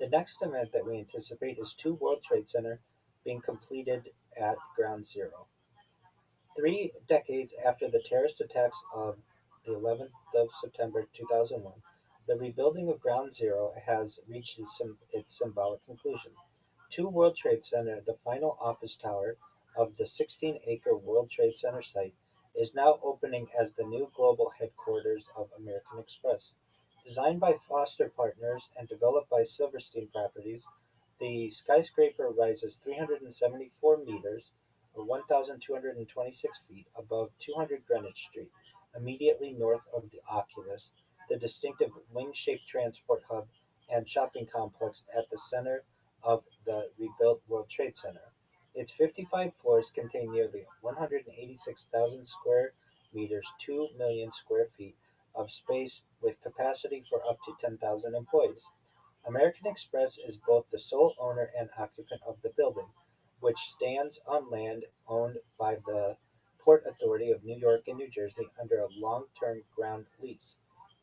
The next event that we anticipate is two World Trade Center being completed at Ground Zero. 3 decades after the terrorist attacks of the 11th of September 2001, the rebuilding of Ground Zero has reached its symbolic conclusion. Two World Trade Center, the final office tower of the 16-acre World Trade Center site, is now opening as the new global headquarters of American Express. Designed by Foster Partners and developed by Silverstein Properties, the skyscraper rises 374 meters, or 1,226 feet, above 200 Greenwich Street, immediately north of the Oculus, the distinctive wing-shaped transport hub and shopping complex at the center of the rebuilt World Trade Center. Its 55 floors contain nearly 186,000 square meters, 2 million square feet of space with capacity for up to 10,000 employees. American Express is both the sole owner and occupant of the building, which stands on land owned by the Port Authority of New York and New Jersey under a long-term ground lease.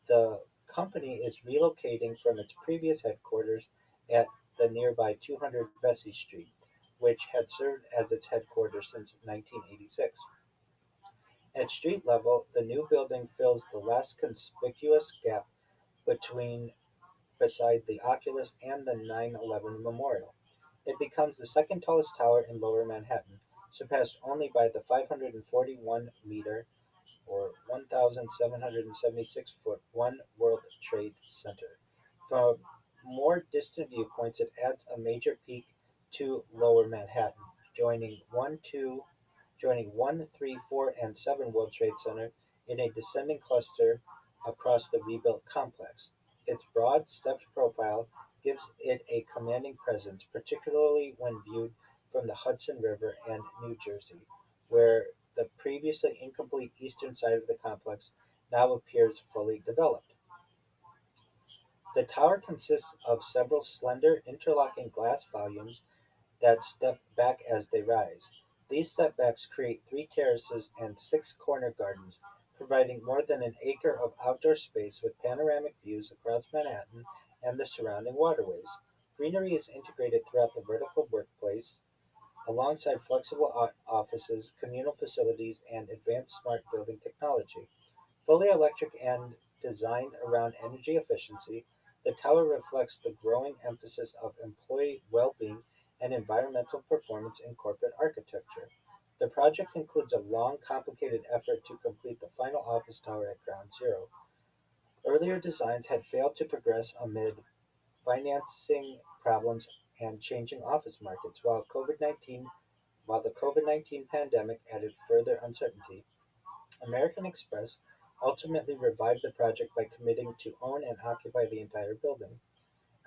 The company is relocating from its previous headquarters at the nearby 200 Vesey Street, which had served as its headquarters since 1986. At street level, the new building fills the last conspicuous gap between beside the Oculus and the 9/11 Memorial. It becomes the second tallest tower in Lower Manhattan, surpassed only by the 541-meter or 1,776-foot One World Trade Center. From more distant viewpoints, it adds a major peak to Lower Manhattan, joining 1, 3, 4, and 7 World Trade Center in a descending cluster across the rebuilt complex. Its broad, stepped profile gives it a commanding presence, particularly when viewed from the Hudson River and New Jersey, where the previously incomplete eastern side of the complex now appears fully developed. The tower consists of several slender, interlocking glass volumes that step back as they rise. These setbacks create three terraces and six corner gardens, providing more than an acre of outdoor space with panoramic views across Manhattan and the surrounding waterways. Greenery is integrated throughout the vertical workplace, alongside flexible offices, communal facilities, and advanced smart building technology. Fully electric and designed around energy efficiency, the tower reflects the growing emphasis of employee well-being and environmental performance in corporate architecture. The project includes a long, complicated effort to complete the final office tower at Ground Zero. Earlier designs had failed to progress amid financing problems and changing office markets, while the COVID-19 pandemic added further uncertainty. American Express ultimately revived the project by committing to own and occupy the entire building.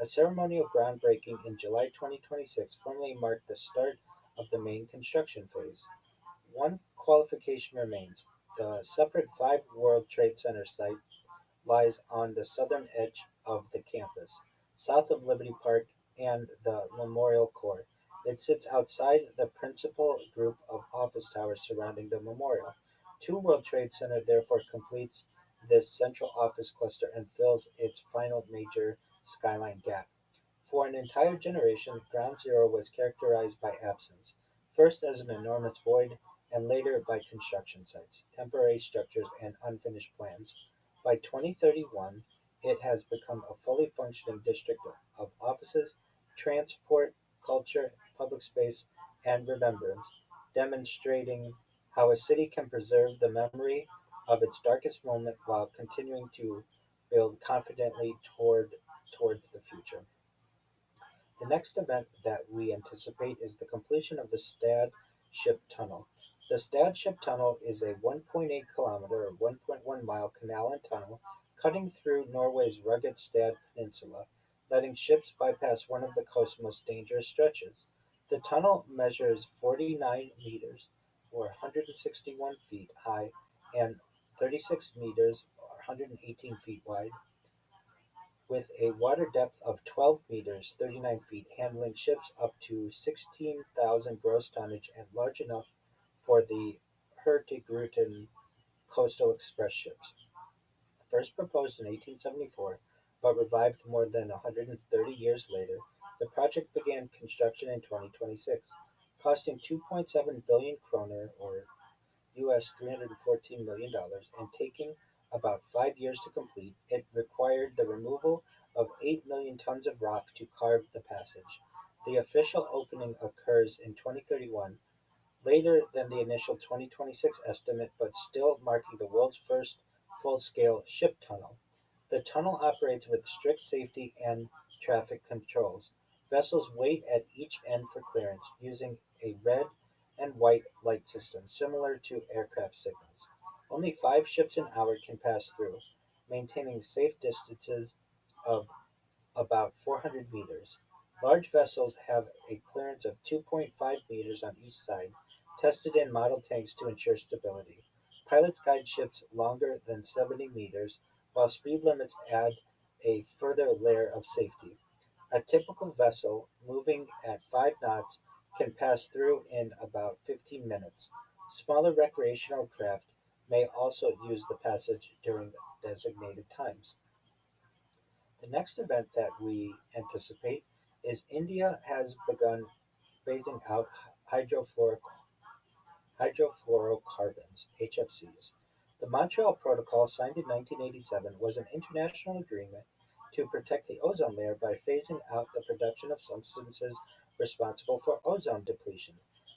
A ceremonial groundbreaking in July 2026 formally marked the start of the main construction phase. One qualification remains: the separate five World Trade Center site lies on the southern edge of the campus, south of Liberty Park and the Memorial Core. It sits outside the principal group of office towers surrounding the memorial. Two World Trade Center therefore completes this central office cluster and fills its final major skyline gap. For an entire generation, Ground Zero was characterized by absence, first as an enormous void, and later by construction sites, temporary structures, and unfinished plans. By 2031, it has become a fully functioning district of offices, transport, culture, public space, and remembrance, demonstrating how a city can preserve the memory of its darkest moment while continuing to build confidently towards the future. The next event that we anticipate is the completion of the Stad Ship Tunnel. The Stad Ship Tunnel is a 1.8 kilometer or 1.1 mile canal and tunnel cutting through Norway's rugged Stad Peninsula, letting ships bypass one of the coast's most dangerous stretches. The tunnel measures 49 meters or 161 feet high and 36 meters or 118 feet wide, with a water depth of 12 meters (39 feet), handling ships up to 16,000 gross tonnage and large enough for the Hurtigruten coastal express ships. First proposed in 1874, but revived more than 130 years later. The project began construction in 2026, costing 2.7 billion kroner or US $314 million and taking about 5 years to complete. It required the removal of 8 million tons of rock to carve the passage. The official opening occurs in 2031, later than the initial 2026 estimate, but still marking the world's first full-scale ship tunnel. The tunnel operates with strict safety and traffic controls. Vessels wait at each end for clearance, using a red and white light system similar to aircraft signals. Only 5 ships an hour can pass through, maintaining safe distances of about 400 meters. Large vessels have a clearance of 2.5 meters on each side, tested in model tanks to ensure stability. Pilots guide ships longer than 70 meters, while speed limits add a further layer of safety. A typical vessel, moving at 5 knots, can pass through in about 15 minutes. Smaller recreational craft may also use the passage during designated times. The next event that we anticipate is India has begun phasing out hydrofluoric hydrofluorocarbons (HFCs). The Montreal Protocol, signed in 1987, was an international agreement to protect the ozone layer by phasing out the production of substances responsible for ozone depletion.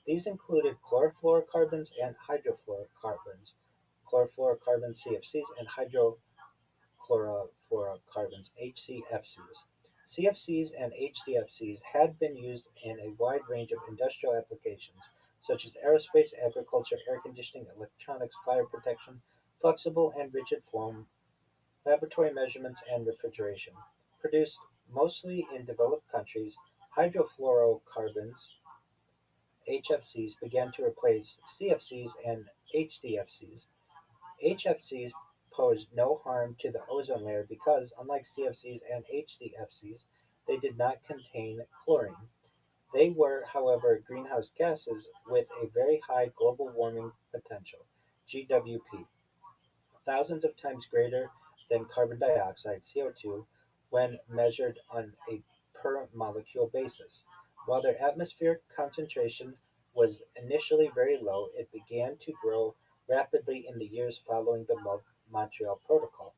These included chlorofluorocarbons and hydrofluorocarbons, chlorofluorocarbons (CFCs) and hydrochlorofluorocarbons (HCFCs). CFCs and HCFCs had been used in a wide range of industrial applications, such as aerospace, agriculture, air conditioning, electronics, fire protection, flexible and rigid foam, laboratory measurements, and refrigeration. Produced mostly in developed countries, hydrofluorocarbons (HFCs) began to replace CFCs and HCFCs. HFCs posed no harm to the ozone layer because, unlike CFCs and HCFCs, they did not contain chlorine. They were, however, greenhouse gases with a very high global warming potential (GWP), thousands of times greater than carbon dioxide (CO2) when measured on a per molecule basis. While their atmospheric concentration was initially very low, it began to grow rapidly in the years following the Montreal Protocol.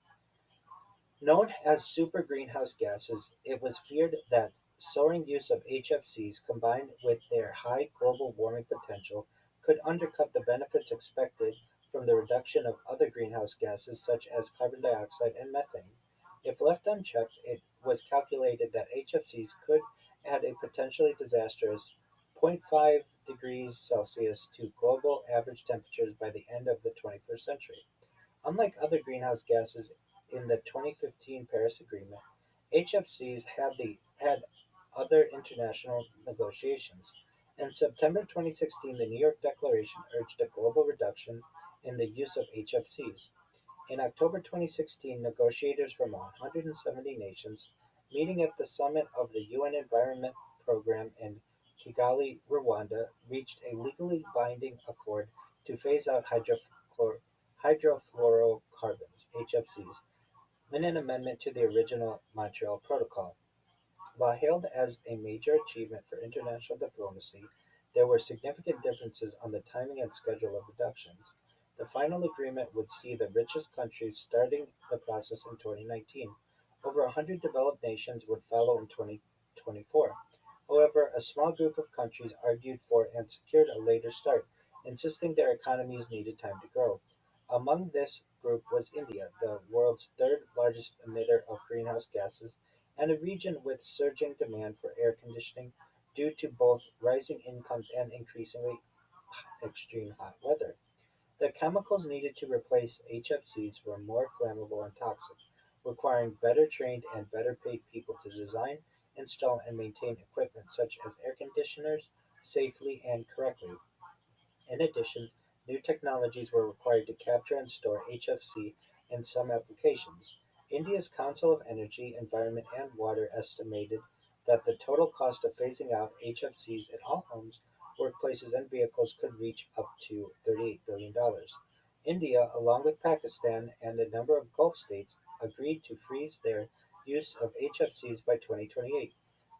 Known as super greenhouse gases, it was feared that soaring use of HFCs combined with their high global warming potential could undercut the benefits expected from the reduction of other greenhouse gases such as carbon dioxide and methane. If left unchecked, it was calculated that HFCs could add a potentially disastrous zero point 0.5 degrees Celsius to global average temperatures by the end of the 21st century. Unlike other greenhouse gases in the 2015 Paris Agreement, HFCs had other international negotiations. In September 2016, the New York Declaration urged a global reduction in the use of HFCs. In October 2016, negotiators from 170 nations, meeting at the summit of the UN Environment Programme in Kigali, Rwanda, reached a legally binding accord to phase out hydrofluorocarbons (HFCs) in an amendment to the original Montreal Protocol. While hailed as a major achievement for international diplomacy, there were significant differences on the timing and schedule of reductions. The final agreement would see the richest countries starting the process in 2019. Over 100 developed nations would follow in 2024. However, a small group of countries argued for and secured a later start, insisting their economies needed time to grow. Among this group was India, the world's third largest emitter of greenhouse gases and a region with surging demand for air conditioning due to both rising incomes and increasingly extreme hot weather. The chemicals needed to replace HFCs were more flammable and toxic, requiring better trained and better paid people to design, install, and maintain equipment such as air conditioners safely and correctly. In addition, new technologies were required to capture and store HFC in some applications. India's Council of Energy, Environment and Water estimated that the total cost of phasing out HFCs in all homes, workplaces, and vehicles could reach up to $38 billion. India, along with Pakistan and a number of Gulf states, agreed to freeze their use of HFCs by 2028.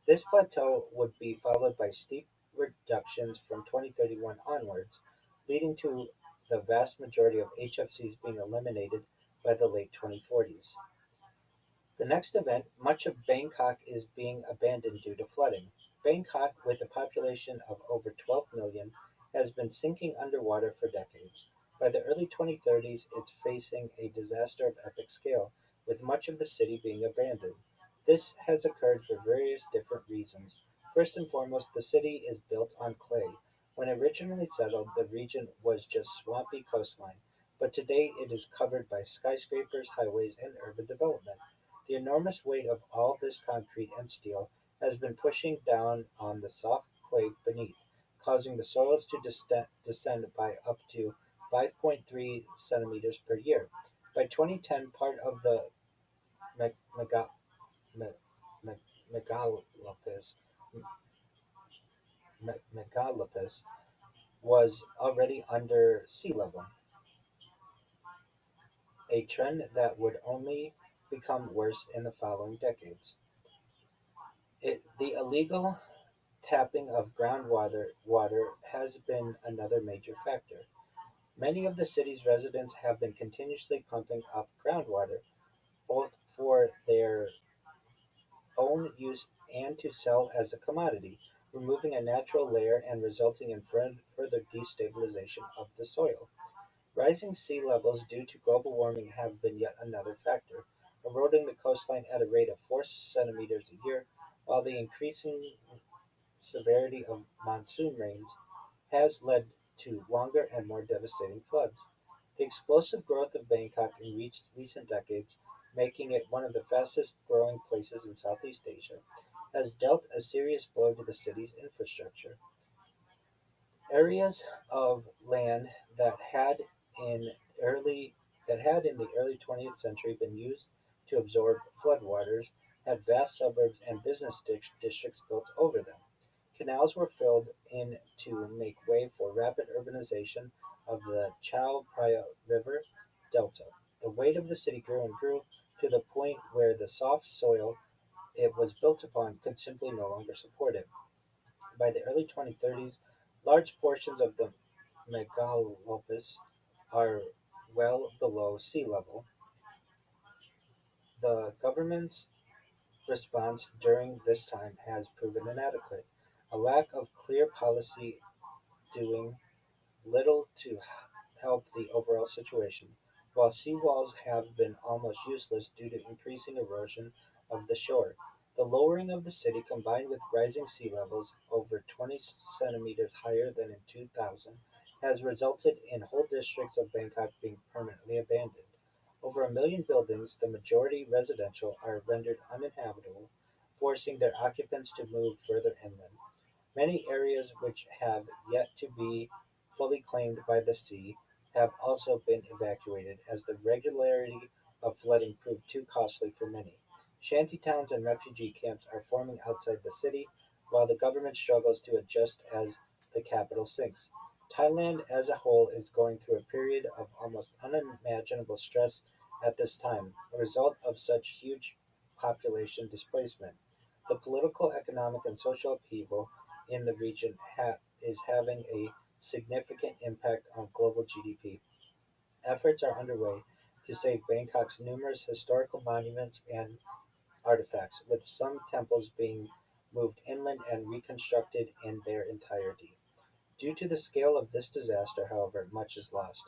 This plateau would be followed by steep reductions from 2031 onwards, leading to the vast majority of HFCs being eliminated by the late 2040s. The next event, much of Bangkok is being abandoned due to flooding. Bangkok, with a population of over 12 million, has been sinking underwater for decades. By the early 2030s, it's facing a disaster of epic scale, with much of the city being abandoned. This has occurred for various different reasons. First and foremost, the city is built on clay. When originally settled, the region was just swampy coastline, but today it is covered by skyscrapers, highways, and urban development. The enormous weight of all this concrete and steel has been pushing down on the soft clay beneath, causing the soils to descend by up to 5.3 centimeters per year. By 2010, part of the meg- mega- me- me- megalopus, megalopus was already under sea level, a trend that would only become worse in the following decades. The illegal tapping of groundwater has been another major factor. Many of the city's residents have been continuously pumping up groundwater, both for their own use and to sell as a commodity, removing a natural layer and resulting in further destabilization of the soil. Rising sea levels due to global warming have been yet another factor, eroding the coastline at a rate of 4 centimeters a year, while the increasing severity of monsoon rains has led to longer and more devastating floods. The explosive growth of Bangkok in recent decades, making it one of the fastest growing places in Southeast Asia, has dealt a serious blow to the city's infrastructure. Areas of land in early that had in the early 20th century been used to absorb floodwaters had vast suburbs and business districts built over them. Canals were filled in to make way for rapid urbanization of the Chao Phraya River delta. The weight of the city grew and grew to the point where the soft soil it was built upon could simply no longer support it. By the early 2030s, large portions of the megalopus are well below sea level. The government's response during this time has proven inadequate. A lack of clear policy doing little to help the overall situation, while seawalls have been almost useless due to increasing erosion of the shore. The lowering of the city, combined with rising sea levels over 20 centimeters higher than in 2000, has resulted in whole districts of Bangkok being permanently abandoned. Over a million buildings, the majority residential, are rendered uninhabitable, forcing their occupants to move further inland. Many areas which have yet to be fully claimed by the sea have also been evacuated as the regularity of flooding proved too costly for many. Shantytowns and refugee camps are forming outside the city, while the government struggles to adjust as the capital sinks. Thailand as a whole is going through a period of almost unimaginable stress at this time, a result of such huge population displacement. The political, economic, and social upheaval in the region is having a significant impact on global GDP. Efforts are underway to save Bangkok's numerous historical monuments and artifacts, with some temples being moved inland and reconstructed in their entirety. Due to the scale of this disaster, however, much is lost.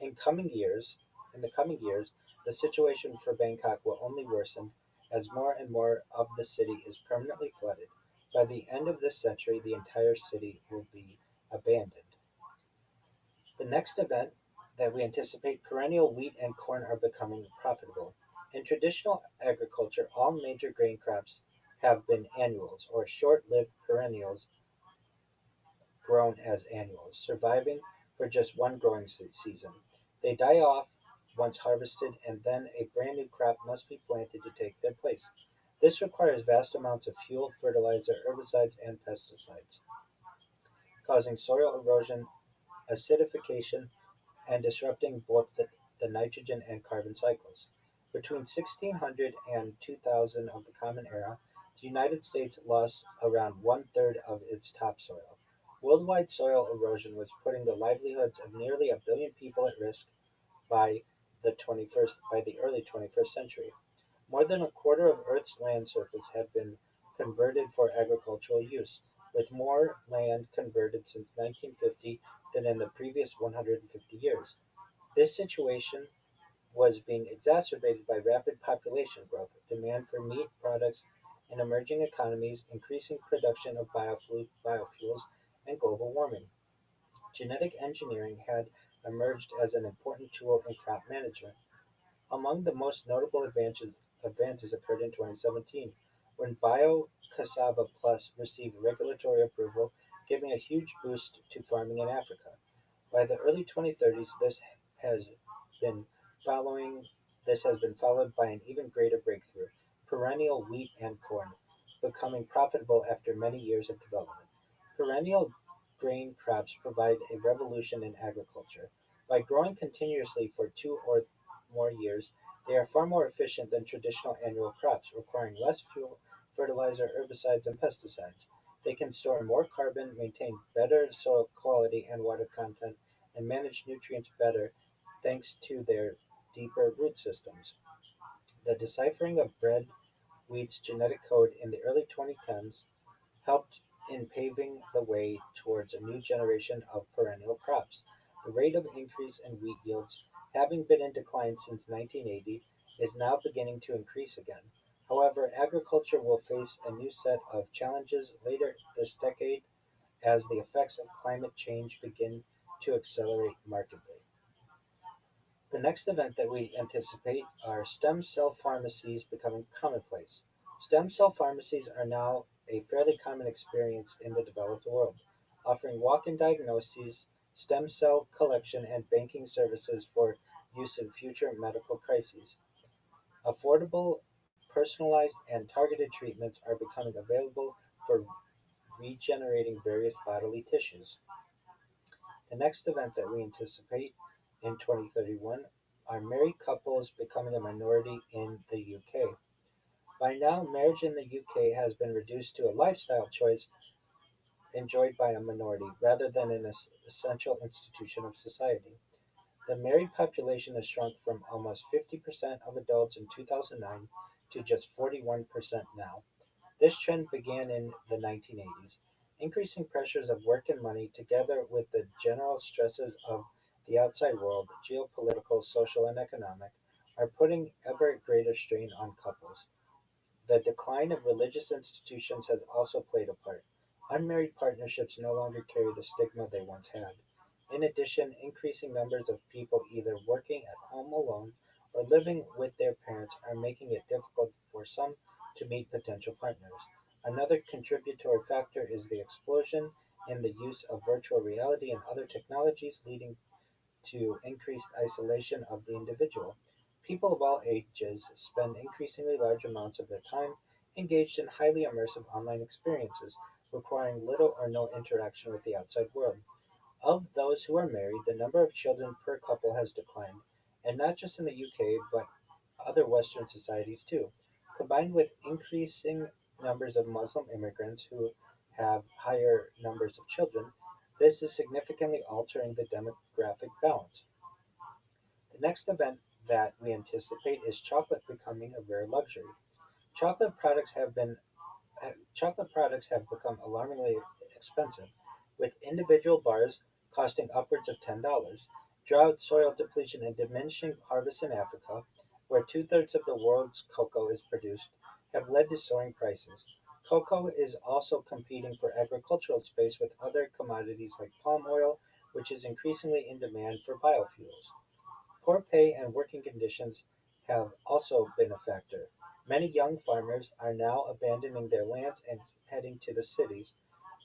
In coming years, in the coming years, the situation for Bangkok will only worsen as more and more of the city is permanently flooded. By the end of this century, the entire city will be abandoned. The next event that we anticipate, perennial wheat and corn are becoming profitable. In traditional agriculture, all major grain crops have been annuals or short-lived perennials grown as annuals, surviving for just one growing season. They die off once harvested, and then a brand new crop must be planted to take their place. This requires vast amounts of fuel, fertilizer, herbicides, and pesticides, causing soil erosion, acidification, and disrupting both the nitrogen and carbon cycles. Between 1600 and 2000 of the Common Era, the United States lost around one-third of its topsoil. Worldwide soil erosion was putting the livelihoods of nearly a billion people at risk by by the early 21st century. More than a quarter of Earth's land surface had been converted for agricultural use, with more land converted since 1950 than in the previous 150 years. This situation was being exacerbated by rapid population growth, demand for meat products in emerging economies, increasing production of biofuels, and global warming. Genetic engineering had emerged as an important tool in crop management. Among the most notable advances occurred in 2017, when Bio-Cassava Plus received regulatory approval, giving a huge boost to farming in Africa. By the early 2030s, has been following this has been followed by an even greater breakthrough: perennial wheat and corn, becoming profitable after many years of development. Perennial grain crops provide a revolution in agriculture. By growing continuously for 2 or more years, they are far more efficient than traditional annual crops, requiring less fuel, fertilizer, herbicides, and pesticides. They can store more carbon, maintain better soil quality and water content, and manage nutrients better thanks to their deeper root systems. The deciphering of bread wheat's genetic code in the early 2010s helped in paving the way towards a new generation of perennial crops. The rate of increase in wheat yields, having been in decline since 1980, is now beginning to increase again. However, agriculture will face a new set of challenges later this decade as the effects of climate change begin to accelerate markedly. The next event that we anticipate are stem cell pharmacies becoming commonplace. Stem cell pharmacies are now a fairly common experience in the developed world, offering walk-in diagnoses, stem cell collection, and banking services for use in future medical crises. Affordable, personalized, and targeted treatments are becoming available for regenerating various bodily tissues. The next event that we anticipate in 2031 are married couples becoming a minority in the UK. By now, marriage in the UK has been reduced to a lifestyle choice enjoyed by a minority rather than an essential institution of society. The married population has shrunk from almost 50% of adults in 2009 to just 41% now. This trend began in the 1980s. Increasing pressures of work and money, together with the general stresses of the outside world, geopolitical, social, and economic, are putting ever greater strain on couples. The decline of religious institutions has also played a part. Unmarried partnerships no longer carry the stigma they once had. In addition, increasing numbers of people either working at home alone or living with their parents are making it difficult for some to meet potential partners. Another contributory factor is the explosion in the use of virtual reality and other technologies, leading to increased isolation of the individual. People of all ages spend increasingly large amounts of their time engaged in highly immersive online experiences, requiring little or no interaction with the outside world. Of those who are married, the number of children per couple has declined, and not just in the UK, but other Western societies too. Combined with increasing numbers of Muslim immigrants who have higher numbers of children, this is significantly altering the demographic balance. The next event that we anticipate is chocolate becoming a rare luxury. Chocolate products have been Chocolate products have become alarmingly expensive, with individual bars costing upwards of $10. Drought, soil depletion, and diminishing harvests in Africa, where two-thirds of the world's cocoa is produced, have led to soaring prices. Cocoa is also competing for agricultural space with other commodities like palm oil, which is increasingly in demand for biofuels. Poor pay and working conditions have also been a factor. Many young farmers are now abandoning their lands and heading to the cities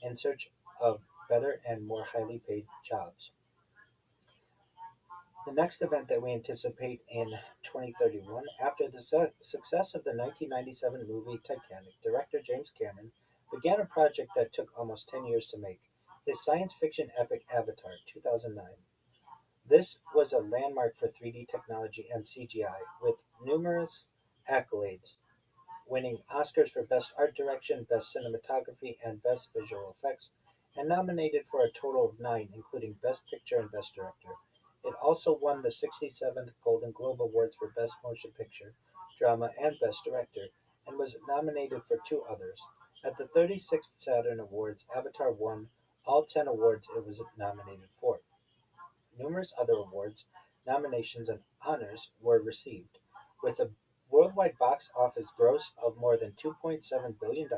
in search of better and more highly paid jobs. The next event that we anticipate in 2031, after the success of the 1997 movie Titanic, director James Cameron began a project that took almost 10 years to make: his science fiction epic Avatar 2009. This was a landmark for 3D technology and CGI, with numerous accolades, winning Oscars for Best Art Direction, Best Cinematography, and Best Visual Effects, and nominated for a total of nine, including Best Picture and Best Director. It also won the 67th Golden Globe Awards for Best Motion Picture, Drama, and Best Director, and was nominated for two others. At the 36th Saturn Awards, Avatar won all 10 awards it was nominated for. Numerous other awards, nominations, and honors were received. With a worldwide box office gross of more than $2.7 billion,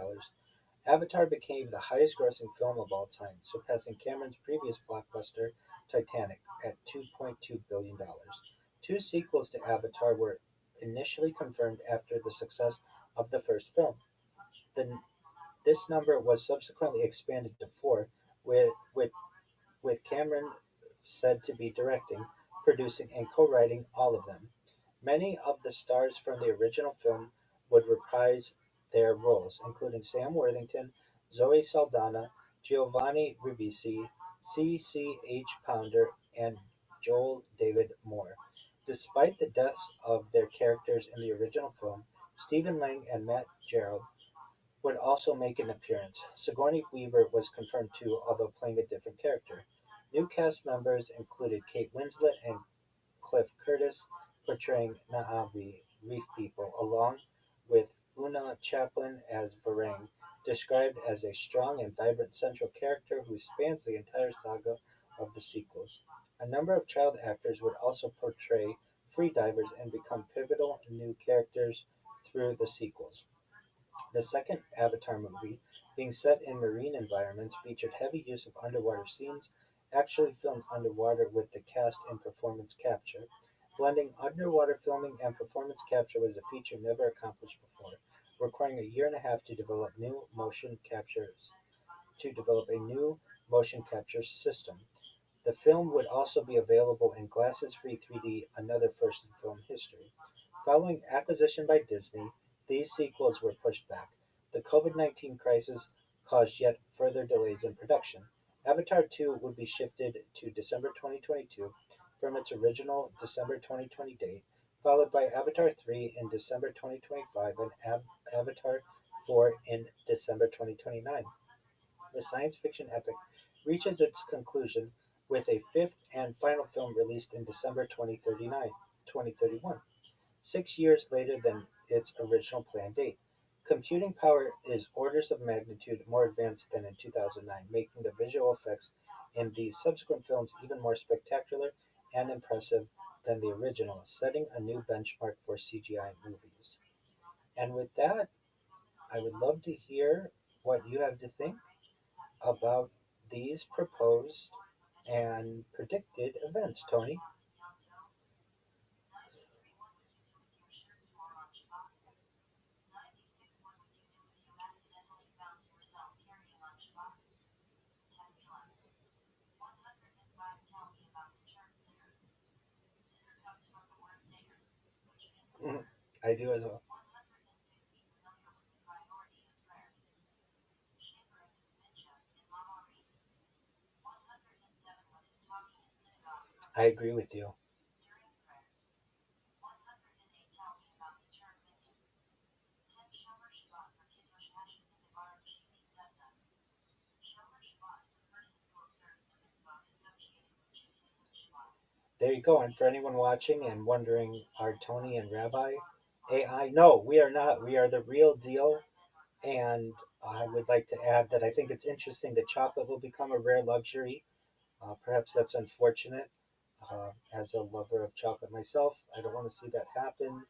Avatar became the highest grossing film of all time, surpassing Cameron's previous blockbuster, Titanic, at $2.2 billion. Two sequels to Avatar were initially confirmed after the success of the first film. The, this number was subsequently expanded to four, with Cameron said to be directing, producing, and co-writing all of them. Many of the stars from the original film would reprise their roles, including Sam Worthington, Zoe Saldana, Giovanni Ribisi, C.C.H. Pounder, and Joel David Moore. Despite the deaths of their characters in the original film, Stephen Lang and Matt Gerald would also make an appearance. Sigourney Weaver was confirmed too, although playing a different character. New cast members included Kate Winslet and Cliff Curtis, portraying Na'vi Reef People, along with Una Chaplin as Varang, described as a strong and vibrant central character who spans the entire saga of the sequels. A number of child actors would also portray freedivers and become pivotal new characters through the sequels. The second Avatar movie, being set in marine environments, featured heavy use of underwater scenes, actually filmed underwater with the cast and performance capture. Blending underwater filming and performance capture was a feature never accomplished before, requiring a year and a half to develop a new motion capture system. The film would also be available in glasses-free 3D, another first in film history. Following acquisition by Disney, these sequels were pushed back. The COVID-19 crisis caused yet further delays in production. Avatar 2 would be shifted to December 2022 from its original December 2020 date, followed by Avatar 3 in December 2025 and Avatar 4 in December 2029. The science fiction epic reaches its conclusion with a fifth and final film released in December 2031, 6 years later than its original planned date. Computing power is orders of magnitude more advanced than in 2009, making the visual effects in these subsequent films even more spectacular and impressive than the original, setting a new benchmark for CGI movies. And with that, I would love to hear what you have to think about these proposed and predicted events, Tony. I do as well. I agree with you. There you go. And for anyone watching and wondering, are Tony and Rabbi AI? No, we are not. We are the real deal. And I would like to add that I think it's interesting that chocolate will become a rare luxury. Perhaps that's unfortunate. As a lover of chocolate myself, I don't want to see that happen.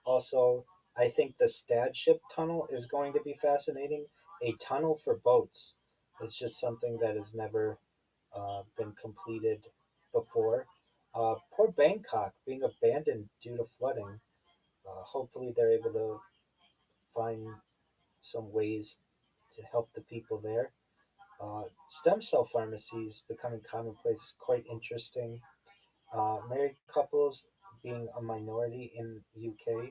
Also, I think the Stadship Tunnel is going to be fascinating. A tunnel for boats is just something that has never been completed before. Poor Bangkok being abandoned due to flooding. Hopefully, they're able to find some ways to help the people there. Stem cell pharmacies becoming commonplace, quite interesting. Married couples being a minority in the UK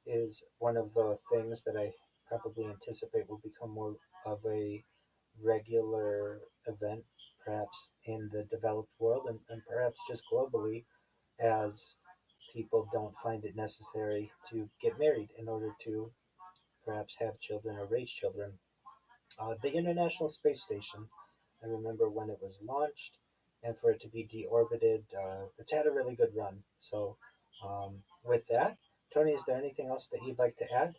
is one of the things that I probably anticipate will become more of a regular event, perhaps in the developed world and perhaps just globally, as people don't find it necessary to get married in order to perhaps have children or raise children. The International Space Station, I remember when it was launched, and for it to be deorbited, it's had a really good run. So, with that, Tony, is there anything else that you'd like to add?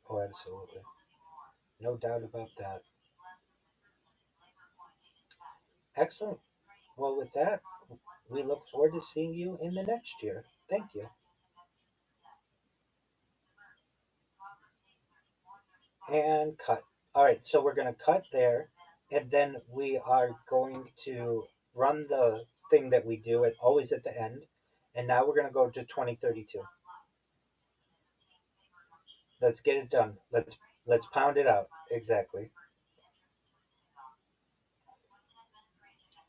Oh, absolutely. No doubt about that. Excellent. Well, with that, we look forward to seeing you in the next year. Thank you. And cut. All right, so we're going to cut there, and then we are going to run the thing that we do at always at the end. And now we're going to go to 2032. Let's get it done. Let's pound it out. Exactly.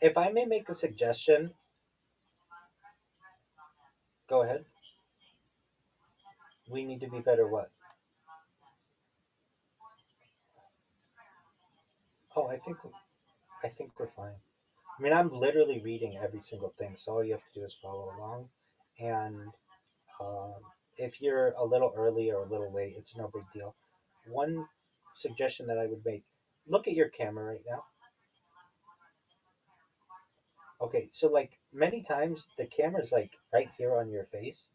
If I may make a suggestion, go ahead. We need to be better what? Oh, I think we're fine. I mean, I'm literally reading every single thing, so all you have to do is follow along. And um, if you're a little early or a little late, it's no big deal. One suggestion that I would make: look at your camera right now. Okay, so like many times the camera's like right here on your face.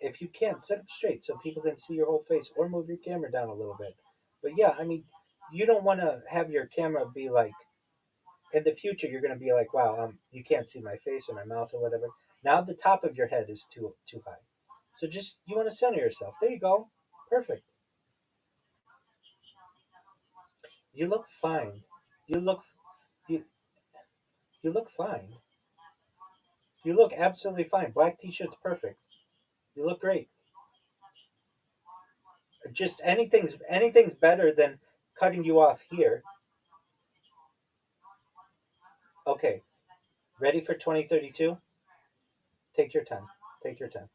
If you can, set it straight so people can see your whole face, or move your camera down a little bit. But yeah, I mean, you don't want to have your camera be like in the future. You're going to be like, wow, you can't see my face or my mouth or whatever. Now the top of your head is too high. So just you want to center yourself. There you go. Perfect. You look fine. You look you you look fine. You look absolutely fine. Black t-shirt's perfect. You look great. Just anything's better than cutting you off here. Okay, ready for 2032? Take your time. Take your time.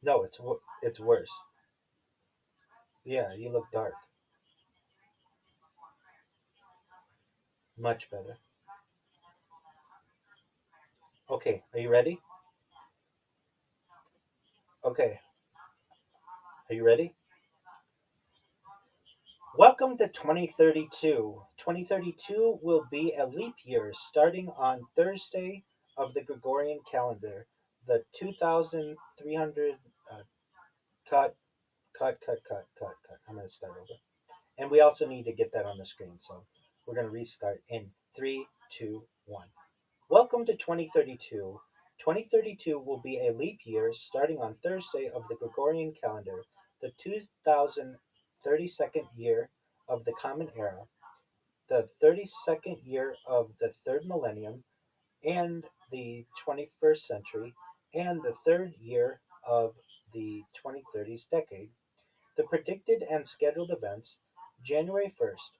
No, it's worse. Yeah, you look dark. Much better. Okay, are you ready? Okay, are you ready? Welcome to 2032. 2032 will be a leap year starting on Thursday of the Gregorian calendar. The 2300 uh, cut, cut. I'm going to start over. And we also need to get that on the screen. So we're going to restart in three, two, one. Welcome to 2032. 2032 will be a leap year starting on Thursday of the Gregorian calendar, the 2032nd year of the Common Era, the 32nd year of the third millennium and the 21st century, and the third year of the 2030s decade. The predicted and scheduled events: January 1st.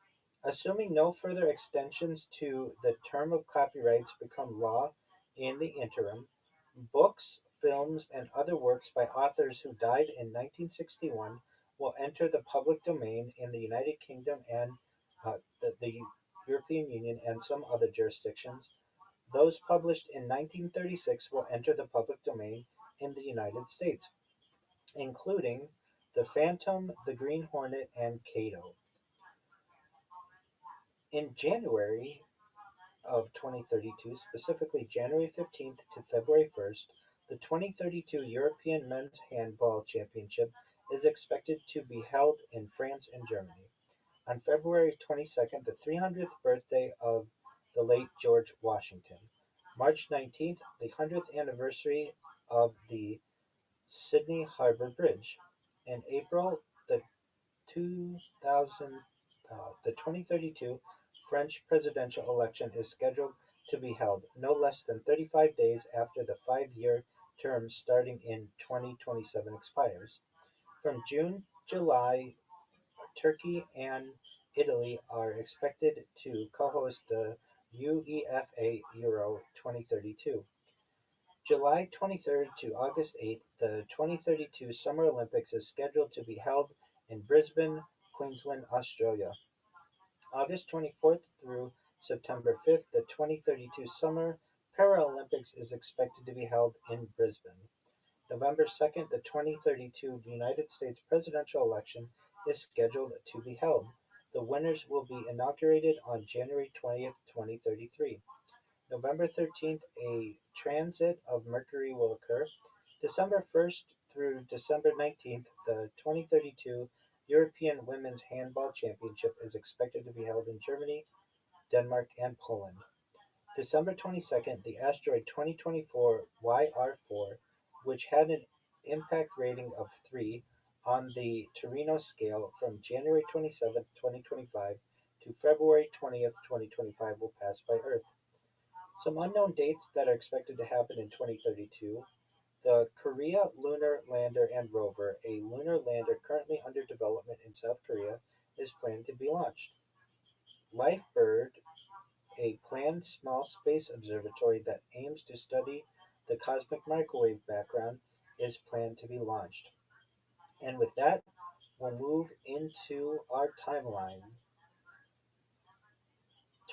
Assuming no further extensions to the term of copyrights become law in the interim, books, films, and other works by authors who died in 1961 will enter the public domain in the United Kingdom and the European Union and some other jurisdictions. Those published in 1936 will enter the public domain in the United States, including The Phantom, The Green Hornet, and Cato. In January of 2032, specifically January 15th to February 1st, the 2032 European Men's Handball Championship is expected to be held in France and Germany. On February 22nd, the 300th birthday of the late George Washington. March 19th, the 100th anniversary of the Sydney Harbour Bridge. In April, the 2000 The 2032 French presidential election is scheduled to be held no less than 35 days after the 5 year term starting in 2027 expires. From June, July, Turkey and Italy are expected to co-host the UEFA Euro 2032. July 23rd to August 8th, the 2032 Summer Olympics is scheduled to be held in Brisbane, Queensland, Australia. August 24th through September 5th, the 2032 Summer Paralympics is expected to be held in Brisbane. November 2nd, the 2032 United States presidential election is scheduled to be held. The winners will be inaugurated on January 20th, 2033. November 13th, a transit of Mercury will occur. December 1st through December 19th, the 2032 European Women's Handball Championship is expected to be held in Germany, Denmark, and Poland. December 22nd, the asteroid 2024 YR4, which had an impact rating of 3 on the Torino scale from January 27th, 2025 to February 20th, 2025, will pass by Earth. Some unknown dates that are expected to happen in 2032. The Korea Lunar Lander and Rover, a lunar lander currently under development in South Korea, is planned to be launched. LifeBird, a planned small space observatory that aims to study the cosmic microwave background, is planned to be launched. And with that, we'll move into our timeline.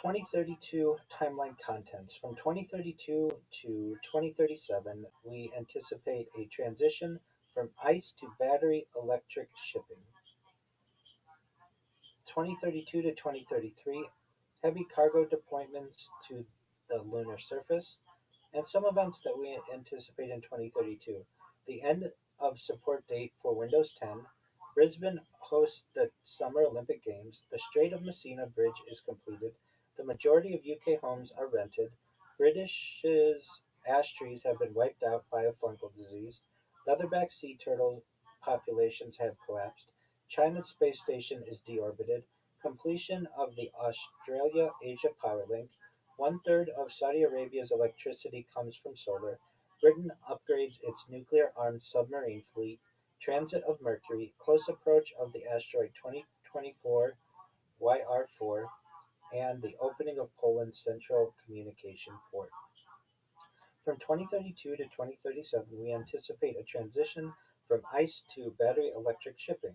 2032 timeline contents. From 2032 to 2037, we anticipate a transition from ice to battery electric shipping. 2032 to 2033, heavy cargo deployments to the lunar surface, and some events that we anticipate in 2032. The end of support date for Windows 10. Brisbane hosts the Summer Olympic Games. The Strait of Messina Bridge is completed. The majority of UK homes are rented. British's ash trees have been wiped out by a fungal disease. Leatherback sea turtle populations have collapsed. China's space station is deorbited. Completion of the Australia Asia power link. One third of Saudi Arabia's electricity comes from solar. Britain upgrades its nuclear armed submarine fleet. Transit of Mercury. Close approach of the asteroid 2024 YR4. And the opening of Poland's central communication port. From 2032 to 2037, we anticipate a transition from ice to battery electric shipping.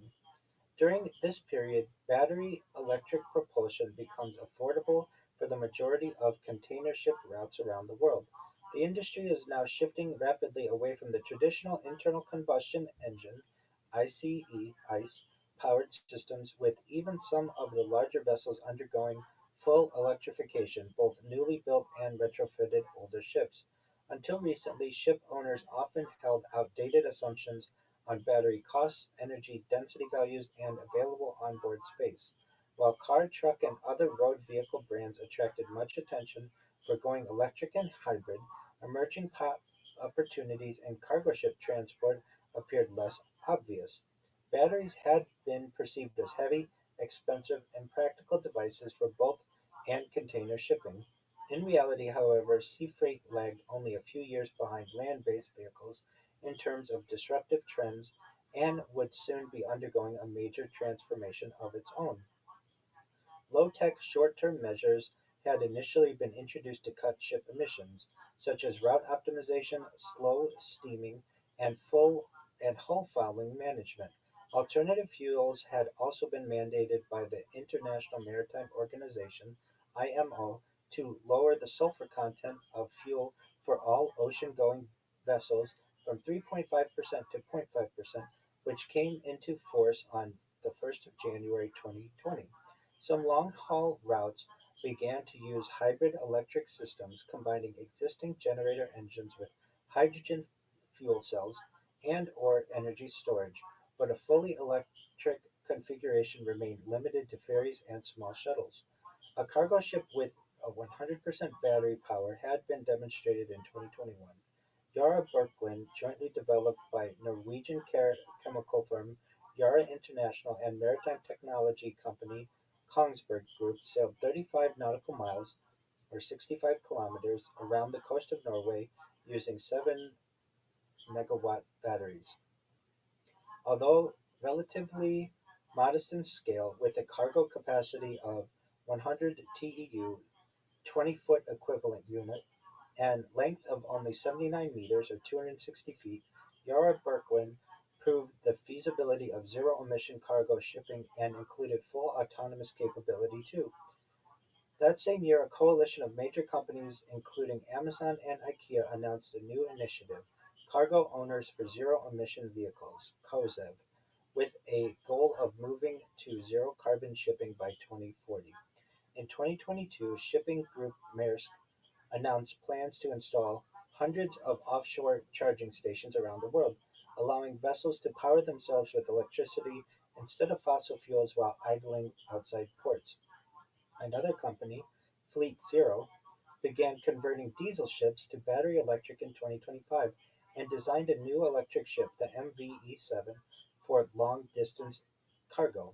During this period, battery electric propulsion becomes affordable for the majority of container ship routes around the world. The industry is now shifting rapidly away from the traditional internal combustion engine (ICE) powered systems, with even some of the larger vessels undergoing full electrification, both newly built and retrofitted older ships. Until recently, ship owners often held outdated assumptions on battery costs, energy density values, and available onboard space. While car, truck, and other road vehicle brands attracted much attention for going electric and hybrid, emerging opportunities in cargo ship transport appeared less obvious. Batteries had been perceived as heavy, expensive, and practical devices for bulk and container shipping. In reality, however, sea freight lagged only a few years behind land based vehicles in terms of disruptive trends and would soon be undergoing a major transformation of its own. Low tech short term measures had initially been introduced to cut ship emissions, such as route optimization, slow steaming, and full and hull fouling management. Alternative fuels had also been mandated by the International Maritime Organization (IMO) to lower the sulfur content of fuel for all ocean-going vessels from 3.5% to 0.5%, which came into force on the 1st of January 2020. Some long-haul routes began to use hybrid electric systems combining existing generator engines with hydrogen fuel cells and/or energy storage, but a fully electric configuration remained limited to ferries and small shuttles. A cargo ship with a 100% battery power had been demonstrated in 2021. Yara Birkeland, jointly developed by Norwegian chemical firm Yara International and maritime technology company Kongsberg Group sailed 35 nautical miles or 65 kilometers around the coast of Norway using 7 megawatt batteries. Although relatively modest in scale, with a cargo capacity of 100 TEU, 20-foot equivalent unit, and length of only 79 meters or 260 feet, Yara Birkeland proved the feasibility of zero-emission cargo shipping and included full autonomous capability too. That same year, a coalition of major companies, including Amazon and IKEA, announced a new initiative, Cargo Owners for Zero-Emission Vehicles (COZEV), with a goal of moving to zero-carbon shipping by 2040. In 2022, shipping group Maersk announced plans to install hundreds of offshore charging stations around the world, allowing vessels to power themselves with electricity instead of fossil fuels while idling outside ports. Another company, Fleet Zero, began converting diesel ships to battery electric in 2025 and designed a new electric ship, the MV-E7, for long distance cargo.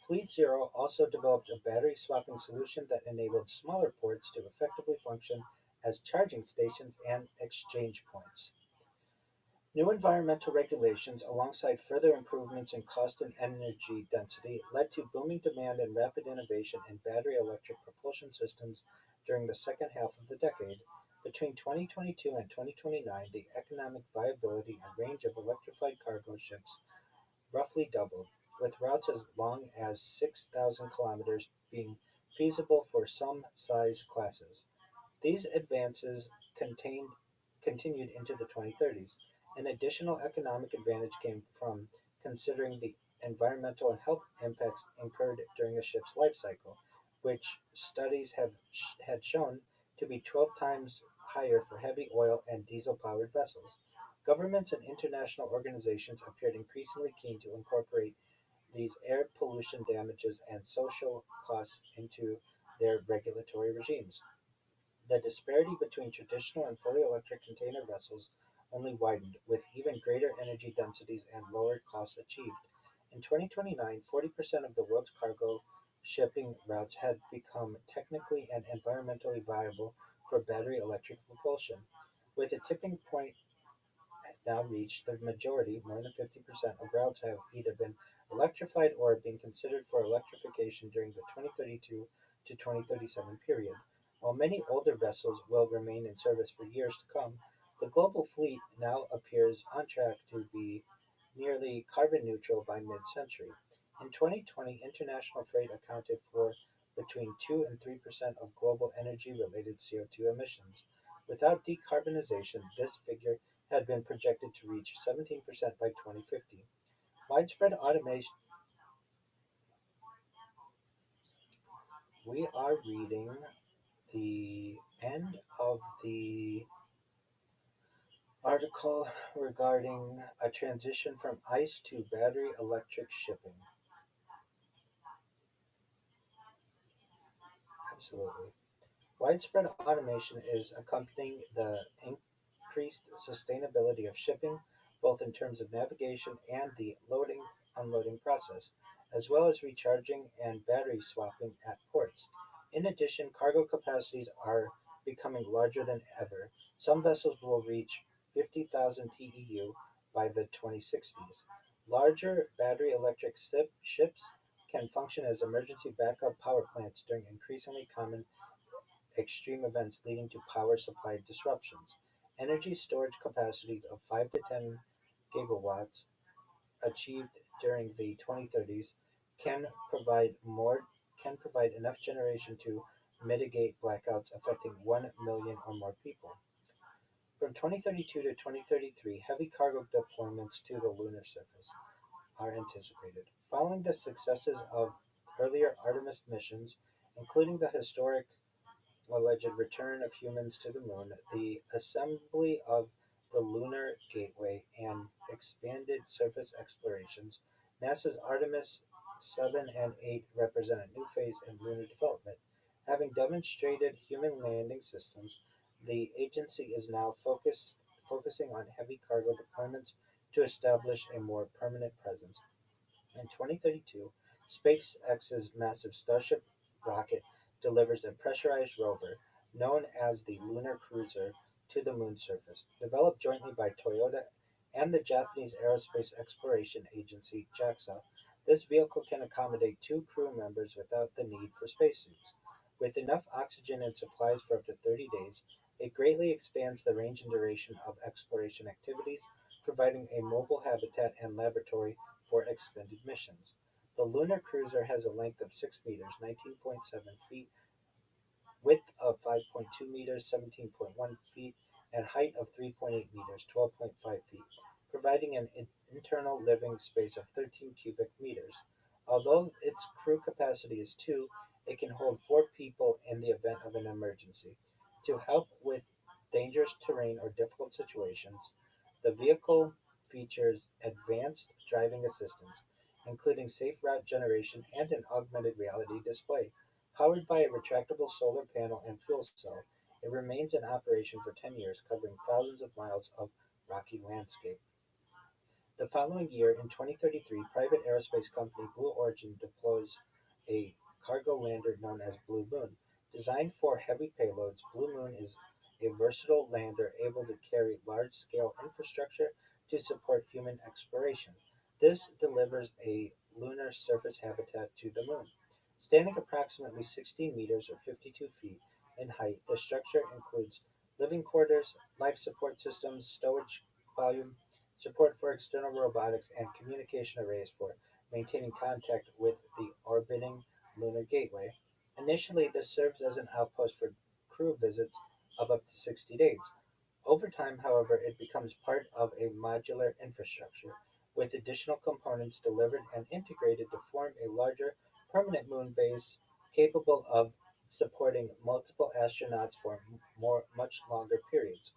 Fleet Zero also developed a battery swapping solution that enabled smaller ports to effectively function as charging stations and exchange points. New environmental regulations, alongside further improvements in cost and energy density, led to booming demand and rapid innovation in battery electric propulsion systems during the second half of the decade. Between 2022 and 2029, the economic viability and range of electrified cargo ships roughly doubled, with routes as long as 6,000 kilometers being feasible for some size classes. These advances continued into the 2030s. An additional economic advantage came from considering the environmental and health impacts incurred during a ship's life cycle, which studies had shown to be 12 times higher for heavy oil and diesel powered vessels. Governments and international organizations appeared increasingly keen to incorporate these air pollution damages and social costs into their regulatory regimes. The disparity between traditional and fully electric container vessels only widened, with even greater energy densities and lower costs achieved. In 2029, 40% of the world's cargo shipping routes had become technically and environmentally viable for battery electric propulsion. With a tipping point now reached, the majority, more than 50%, of routes have either been electrified or are being considered for electrification during the 2032 to 2037 period. While many older vessels will remain in service for years to come, the global fleet now appears on track to be nearly carbon neutral by mid century. In 2020, international freight accounted for between 2 and 3% of global energy related CO2 emissions. Without decarbonization, this figure had been projected to reach 17% by 2050. Widespread automation. We are reading the end of the article regarding a transition from ice to battery electric shipping. Absolutely. Widespread automation is accompanying the increased sustainability of shipping, both in terms of navigation and the loading unloading process, as well as recharging and battery swapping at ports. In addition, cargo capacities are becoming larger than ever. Some vessels will reach 50,000 TEU by the 2060s. Larger battery electric ships can function as emergency backup power plants during increasingly common extreme events leading to power supply disruptions. Energy storage capacities of 5 to 10 gigawatts achieved during the 2030s can provide more can provide enough generation to mitigate blackouts affecting 1 million or more people. From 2032 to 2033, heavy cargo deployments to the lunar surface are anticipated. Following the successes of earlier Artemis missions, including the historic alleged return of humans to the moon, the assembly of the Lunar Gateway, and expanded surface explorations, NASA's Artemis 7 and 8 represent a new phase in lunar development. Having demonstrated human landing systems, the agency is now focusing on heavy cargo deployments to establish a more permanent presence. In 2032, SpaceX's massive Starship rocket delivers a pressurized rover, known as the Lunar Cruiser, to the moon's surface. Developed jointly by Toyota and the Japanese Aerospace Exploration Agency (JAXA), this vehicle can accommodate two crew members without the need for spacesuits. With enough oxygen and supplies for up to 30 days, it greatly expands the range and duration of exploration activities, providing a mobile habitat and laboratory for extended missions. The lunar cruiser has a length of 6 meters (19.7 feet), width of 5.2 meters (17.1 feet), and height of 3.8 meters (12.5 feet), providing an internal living space of 13 cubic meters. Although its crew capacity is two, it can hold four people in the event of an emergency. To help with dangerous terrain or difficult situations, the vehicle features advanced driving assistance, including safe route generation and an augmented reality display. Powered by a retractable solar panel and fuel cell, it remains in operation for 10 years, covering thousands of miles of rocky landscape. The following year, in 2033, private aerospace company Blue Origin deploys a cargo lander known as Blue Moon. Designed for heavy payloads, Blue Moon is a versatile lander able to carry large-scale infrastructure to support human exploration. This delivers a lunar surface habitat to the moon. Standing approximately 16 meters or 52 feet in height, the structure includes living quarters, life support systems, stowage volume, support for external robotics, and communication arrays for maintaining contact with the orbiting lunar gateway. Initially, this serves as an outpost for crew visits of up to 60 days. Over time, however, it becomes part of a modular infrastructure, with additional components delivered and integrated to form a larger, permanent moon base capable of supporting multiple astronauts for much longer periods.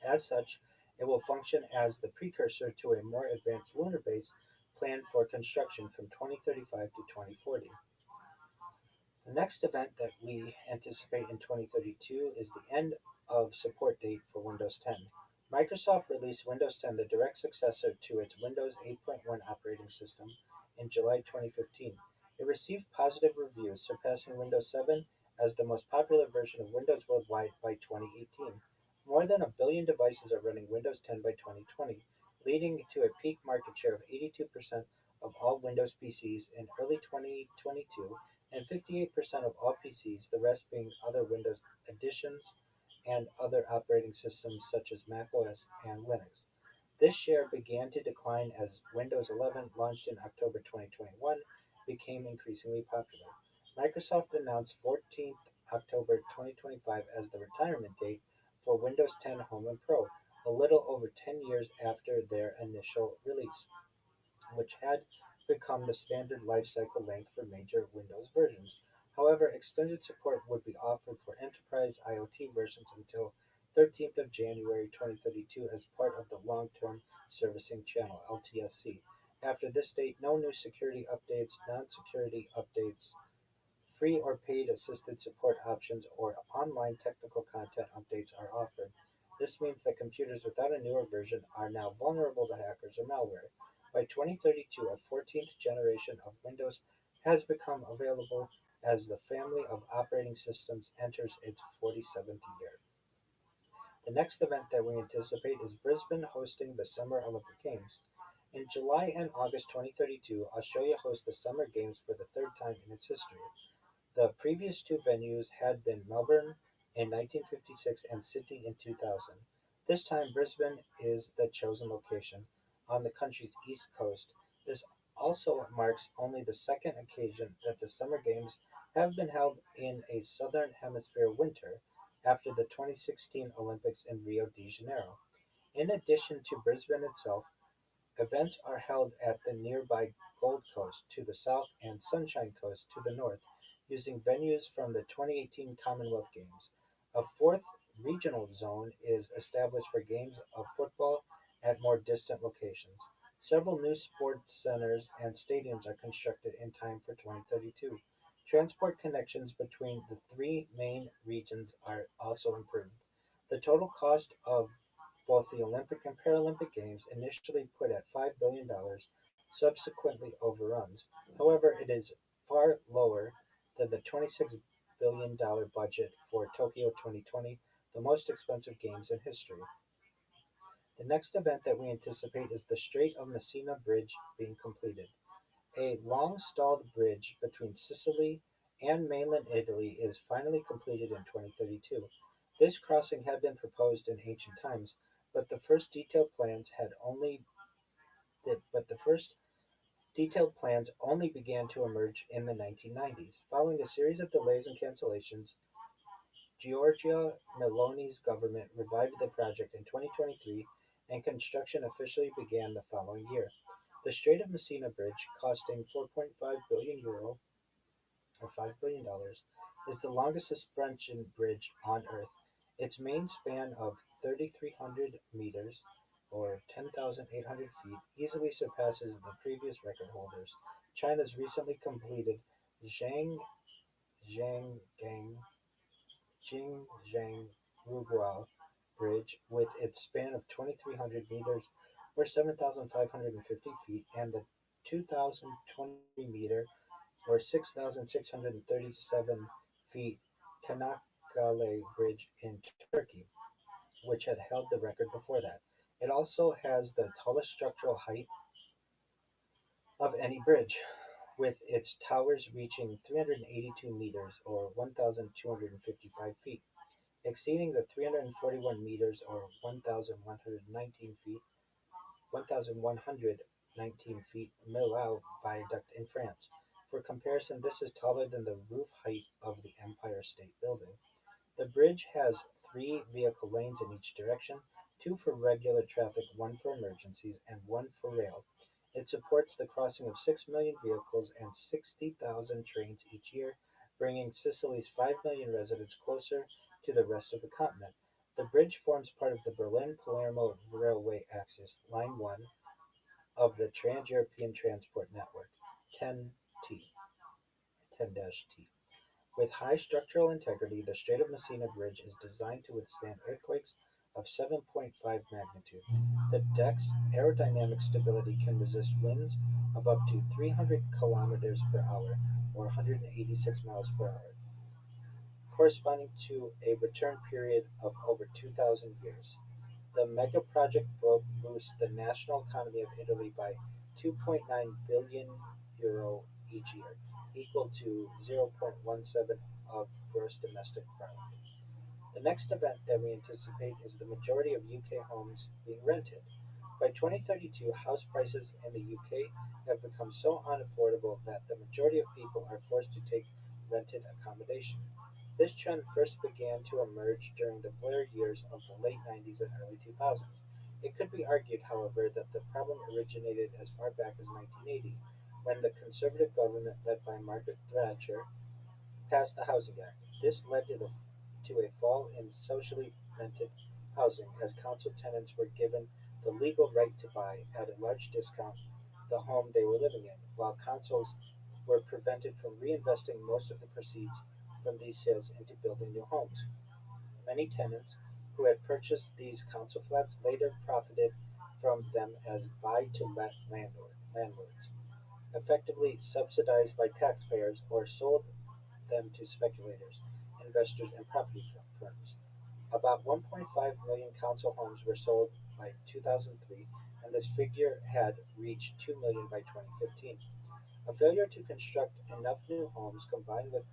As such, it will function as the precursor to a more advanced lunar base planned for construction from 2035 to 2040. The next event that we anticipate in 2032 is the end of support date for Windows 10. Microsoft released Windows 10, the direct successor to its Windows 8.1 operating system, in July 2015. It received positive reviews, surpassing Windows 7 as the most popular version of Windows worldwide by 2018. More than a billion devices are running Windows 10 by 2020, leading to a peak market share of 82% of all Windows PCs in early 2022 and 58% of all PCs, the rest being other Windows editions and other operating systems such as macOS and Linux. This share began to decline as Windows 11, launched in October 2021, became increasingly popular. Microsoft announced 14th October 2025 as the retirement date for Windows 10 Home and Pro, a little over 10 years after their initial release, which had become the standard lifecycle length for major Windows versions. However, extended support would be offered for enterprise IoT versions until 13th of January 2032 as part of the Long-Term Servicing Channel (LTSC). After this date, no new security updates, non-security updates, free or paid assisted support options, or online technical content updates are offered. This means that computers without a newer version are now vulnerable to hackers or malware. By 2032, a 14th generation of Windows has become available as the family of operating systems enters its 47th year. The next event that we anticipate is Brisbane hosting the Summer Olympic Games. In July and August 2032, Australia hosts the Summer Games for the third time in its history. The previous two venues had been Melbourne in 1956 and Sydney in 2000. This time, Brisbane is the chosen location, on the country's east coast. This also marks only the second occasion that the Summer Games have been held in a Southern Hemisphere winter, after the 2016 Olympics in Rio de Janeiro. In addition to Brisbane itself, events are held at the nearby Gold Coast to the south and Sunshine Coast to the north, using venues from the 2018 Commonwealth Games. A fourth regional zone is established for games of football at more distant locations. Several new sports centers and stadiums are constructed in time for 2032. Transport connections between the three main regions are also improved. The total cost of both the Olympic and Paralympic Games, initially put at $5 billion, subsequently overruns. However, it is far lower than the $26 billion budget for Tokyo 2020, the most expensive games in history. The next event that we anticipate is the Strait of Messina Bridge being completed. A long-stalled bridge between Sicily and mainland Italy is finally completed in 2032. This crossing had been proposed in ancient times, but the first detailed plans had only but the first detailed plans only began to emerge in the 1990s. Following a series of delays and cancellations, Giorgia Meloni's government revived the project in 2023 and construction officially began the following year. The Strait of Messina Bridge, costing €4.5 billion or $5 billion, is the longest suspension bridge on Earth. Its main span of 3,300 meters or 10,800 feet easily surpasses the previous record holders. China's recently completed Zhang Zhanggang Jingzheng-Ruguao Bridge, with its span of 2,300 meters or 7,550 feet, and the 2,020-meter or 6,637 feet Çanakkale Bridge in Turkey, which had held the record before that. It also has the tallest structural height of any bridge, with its towers reaching 382 meters or 1,255 feet, exceeding the 341 meters or 1,119 feet 1,119 feet Millau Viaduct in France. For comparison, this is taller than the roof height of the Empire State Building. The bridge has three vehicle lanes in each direction, two for regular traffic, one for emergencies, and one for rail. It supports the crossing of 6 million vehicles and 60,000 trains each year, bringing Sicily's 5 million residents closer to the rest of the continent. The bridge forms part of the Berlin-Palermo railway axis, Line 1, of the Trans-European Transport Network (TEN-T). 10-T. With high structural integrity, the Strait of Messina Bridge is designed to withstand earthquakes of 7.5 magnitude. The deck's aerodynamic stability can resist winds of up to 300 kilometers per hour or 186 miles per hour, corresponding to a return period of over 2,000 years. The mega-project boosts the national economy of Italy by €2.9 billion each year, equal to 0.17 of gross domestic product. The next event that we anticipate is the majority of UK homes being rented. By 2032, house prices in the UK have become so unaffordable that the majority of people are forced to take rented accommodation. This trend first began to emerge during the Blair years of the late 90s and early 2000s. It could be argued, however, that the problem originated as far back as 1980, when the Conservative government led by Margaret Thatcher passed the Housing Act. This led to a fall in socially rented housing, as council tenants were given the legal right to buy, at a large discount, the home they were living in, while councils were prevented from reinvesting most of the proceeds from these sales into building new homes. Many tenants who had purchased these council flats later profited from them as buy-to-let landlords, effectively subsidized by taxpayers, or sold them to speculators, investors, and property firms. About 1.5 million council homes were sold by 2003, and this figure had reached 2 million by 2015. A failure to construct enough new homes, combined with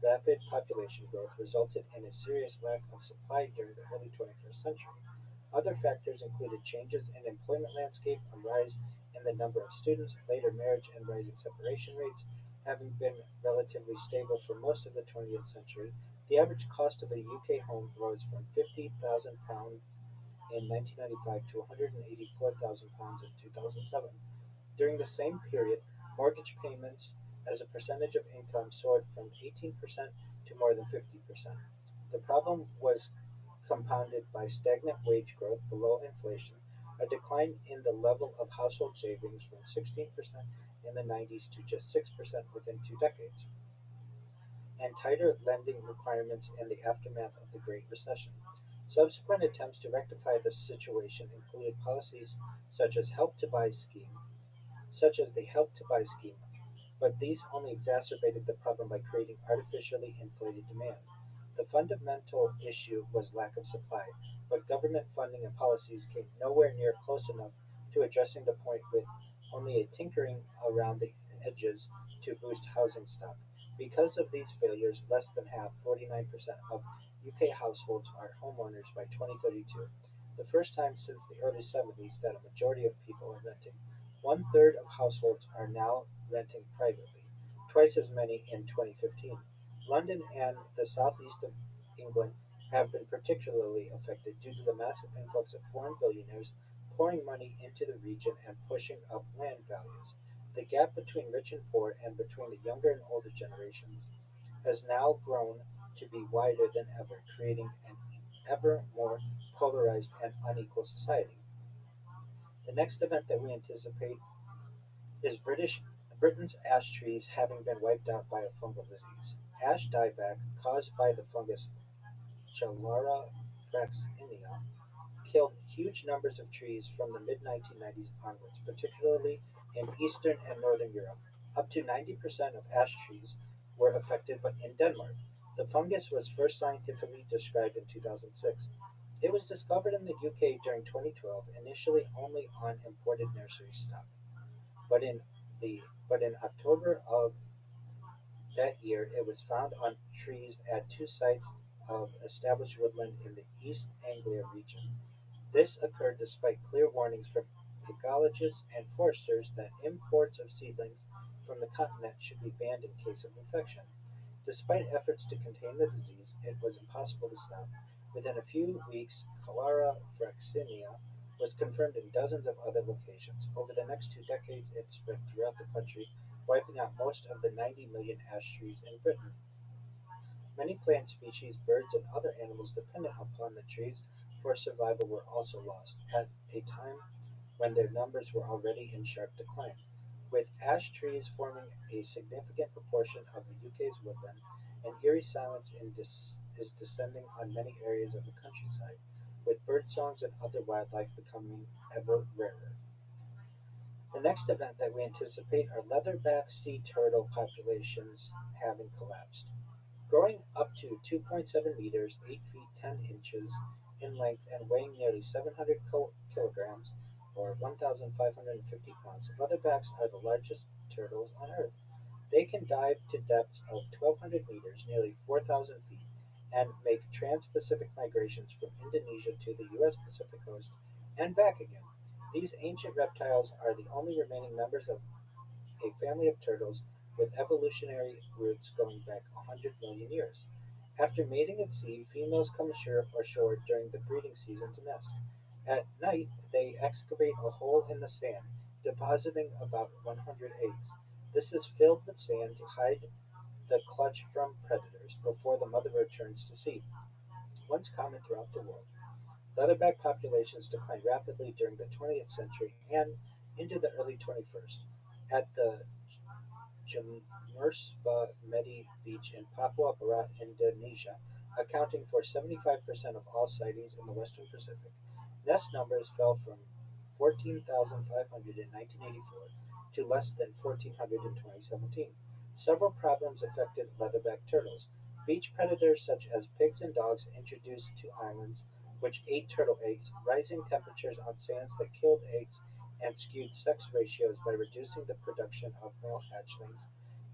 rapid population growth, resulted in a serious lack of supply during the early 21st century. Other factors included changes in the employment landscape, a rise in the number of students, later marriage, and rising separation rates. Having been relatively stable for most of the 20th century, the average cost of a UK home rose from £50,000 in 1995 to £184,000 in 2007. During the same period, mortgage payments as a percentage of income soared from 18% to more than 50%. The problem was compounded by stagnant wage growth below inflation, a decline in the level of household savings from 16% in the 90s to just 6% within 2 decades, and tighter lending requirements in the aftermath of the Great Recession. Subsequent attempts to rectify the situation included policies such as Help to Buy scheme, such as the Help to Buy scheme, but these only exacerbated the problem by creating artificially inflated demand. The fundamental issue was lack of supply, but government funding and policies came nowhere near close enough to addressing the point with only a tinkering around the edges to boost housing stock. Because of these failures, less than half, 49% of UK households are homeowners by 2032, the first time since the early 70s that a majority of people are renting. One third of households are now renting privately, twice as many in 2015. London and the southeast of England have been particularly affected due to the massive influx of foreign billionaires pouring money into the region and pushing up land values. The gap between rich and poor and between the younger and older generations has now grown to be wider than ever, creating an ever more polarized and unequal society. The next event that we anticipate is Britain's ash trees having been wiped out by a fungal disease. Ash dieback, caused by the fungus Challara fraxinia, killed huge numbers of trees from the mid-1990s onwards, particularly in Eastern and Northern Europe. Up to 90% of ash trees were affected but in Denmark. The fungus was first scientifically described in 2006. It was discovered in the UK during 2012, initially only on imported nursery stock. But in the but in October of that year it was found on trees at two sites of established woodland in the East Anglia region. This occurred despite clear warnings from ecologists and foresters that imports of seedlings from the continent should be banned in case of infection. Despite efforts to contain the disease, it was impossible to stop. Within a few weeks, Cholera fraxinia was confirmed in dozens of other locations. Over the next 2 decades, it spread throughout the country, wiping out most of the 90 million ash trees in Britain. Many plant species, birds, and other animals dependent upon the trees for survival were also lost, at a time when their numbers were already in sharp decline. With ash trees forming a significant proportion of the UK's woodland, an eerie silence is descending on many areas of the countryside, with birdsongs and other wildlife becoming ever rarer. The next event that we anticipate are leatherback sea turtle populations having collapsed. Growing up to 2.7 meters (8 feet 10 inches) in length and weighing nearly 700 kilograms or 1,550 pounds, leatherbacks are the largest turtles on Earth. They can dive to depths of 1,200 meters (nearly 4,000 feet) and make trans-Pacific migrations from Indonesia to the US Pacific coast and back again. These ancient reptiles are the only remaining members of a family of turtles with evolutionary roots going back 100 million years. After mating at sea, females come ashore during the breeding season to nest. At night, they excavate a hole in the sand, depositing about 100 eggs. This is filled with sand to hide the clutch from predators before the mother returns to sea. Once common throughout the world, leatherback populations declined rapidly during the 20th century and into the early 21st. At the Jamersba Medi Beach in Papua Barat, Indonesia, accounting for 75% of all sightings in the western Pacific. Nest numbers fell from 14,500 in 1984 to less than 1,400 in 2017. Several problems affected leatherback turtles. Beach predators such as pigs and dogs introduced to islands which ate turtle eggs, rising temperatures on sands that killed eggs and skewed sex ratios by reducing the production of male hatchlings,